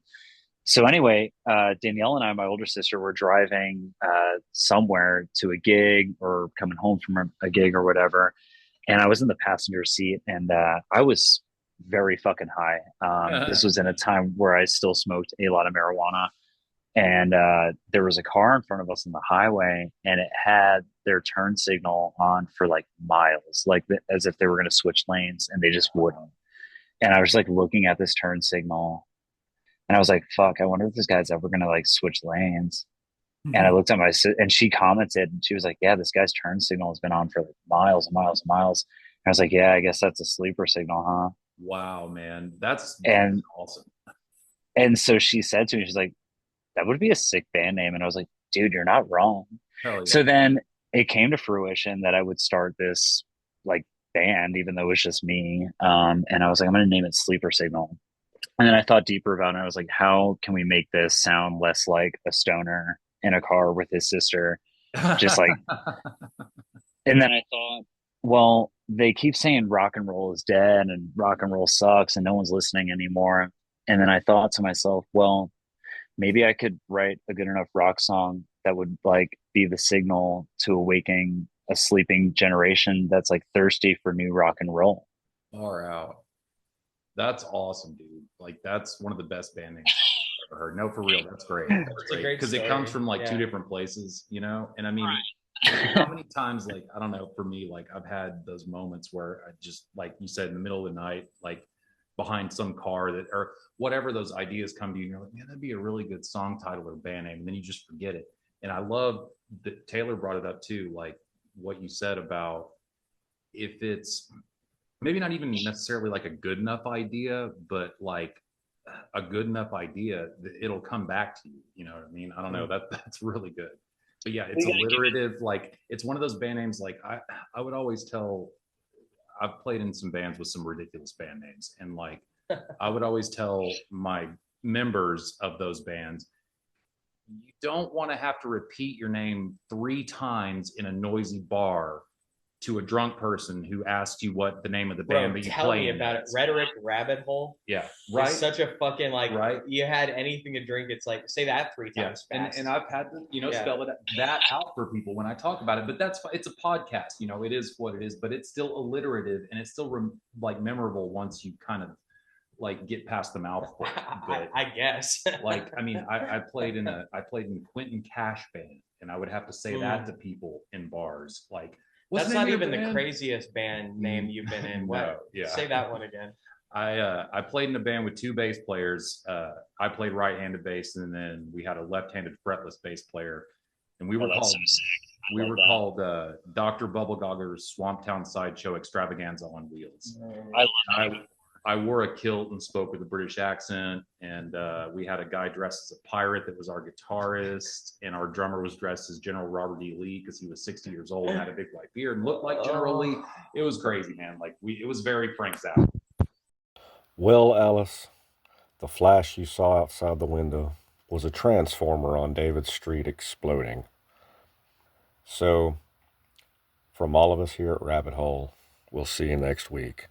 So anyway, Danielle and I, my older sister, were driving somewhere to a gig or coming home from a gig or whatever. And I was in the passenger seat, and I was very fucking high. This was in a time where I still smoked a lot of marijuana. And there was a car in front of us on the highway, and it had their turn signal on for like miles, like as if they were going to switch lanes, and they just wouldn't. And I was like looking at this turn signal, and I was like, fuck, I wonder if this guy's ever going to like switch lanes. Mm-hmm. And I looked at and she commented, and she was like, yeah, this guy's turn signal has been on for like miles and miles and miles. And I was like, yeah, I guess that's a sleeper signal, huh? Wow, man. That's awesome. And so she said to me, she's like, that would be a sick band name. And I was like, dude, you're not wrong. Yeah. So then it came to fruition that I would start this like band, even though it was just me. And I was like, I'm going to name it Sleeper Signal. And then I thought deeper about it. I was like, how can we make this sound less like a stoner in a car with his sister? Just like, and then I thought, well, they keep saying rock and roll is dead and rock and roll sucks and no one's listening anymore. And then I thought to myself, well, maybe I could write a good enough rock song that would like be the signal to awaken a sleeping generation that's like thirsty for new rock and roll. Far out. That's awesome, dude. Like that's one of the best band names I've ever heard. No, for real, that's great. That's great because it comes from like two different places, you know. And I mean, how many times, like I don't know, for me, like I've had those moments where I just, like you said, in the middle of the night, like behind some car that, or whatever those ideas come to you, and you're like, man, that'd be a really good song title or band name, and then you just forget it. And I love that Taylor brought it up too, like what you said about if it's maybe not even necessarily like a good enough idea, but like a good enough idea, it'll come back to you. You know what I mean? I don't know. That's really good. But yeah, it's alliterative. Like it's one of those band names. Like I would always tell. I've played in some bands with some ridiculous band names, and like I would always tell my members of those bands, you don't want to have to repeat your name 3 times in a noisy bar to a drunk person who asked you what the name of the band that you tell play me in about it. is. Rhetoric rabbit hole. Yeah, Right. It's such a fucking like. Right. You had anything to drink. It's like say that 3 times fast. And I've had to spell that out for people when I talk about it. But it's a podcast. You know, it is what it is. But it's still alliterative and it's still like memorable once you kind of like get past the mouthful. I guess. Like I mean, I played in Quentin Cash band, and I would have to say that to people in bars like. That's not even the craziest band name you've been in. No, yeah. Say that one again. I played in a band with 2 bass players. I played right-handed bass, and then we had a left-handed fretless bass player, and we were called Dr. Bubblegogger's Swamptown Sideshow Extravaganza on Wheels. I wore a kilt and spoke with a British accent, and we had a guy dressed as a pirate that was our guitarist, and our drummer was dressed as General Robert E. Lee because he was 60 years old and had a big white beard and looked like General Lee. It was crazy, man. Like it was very Frank Zappa. Well, Alice, the flash you saw outside the window was a transformer on David Street exploding. So, from all of us here at Rabbit Hole, we'll see you next week.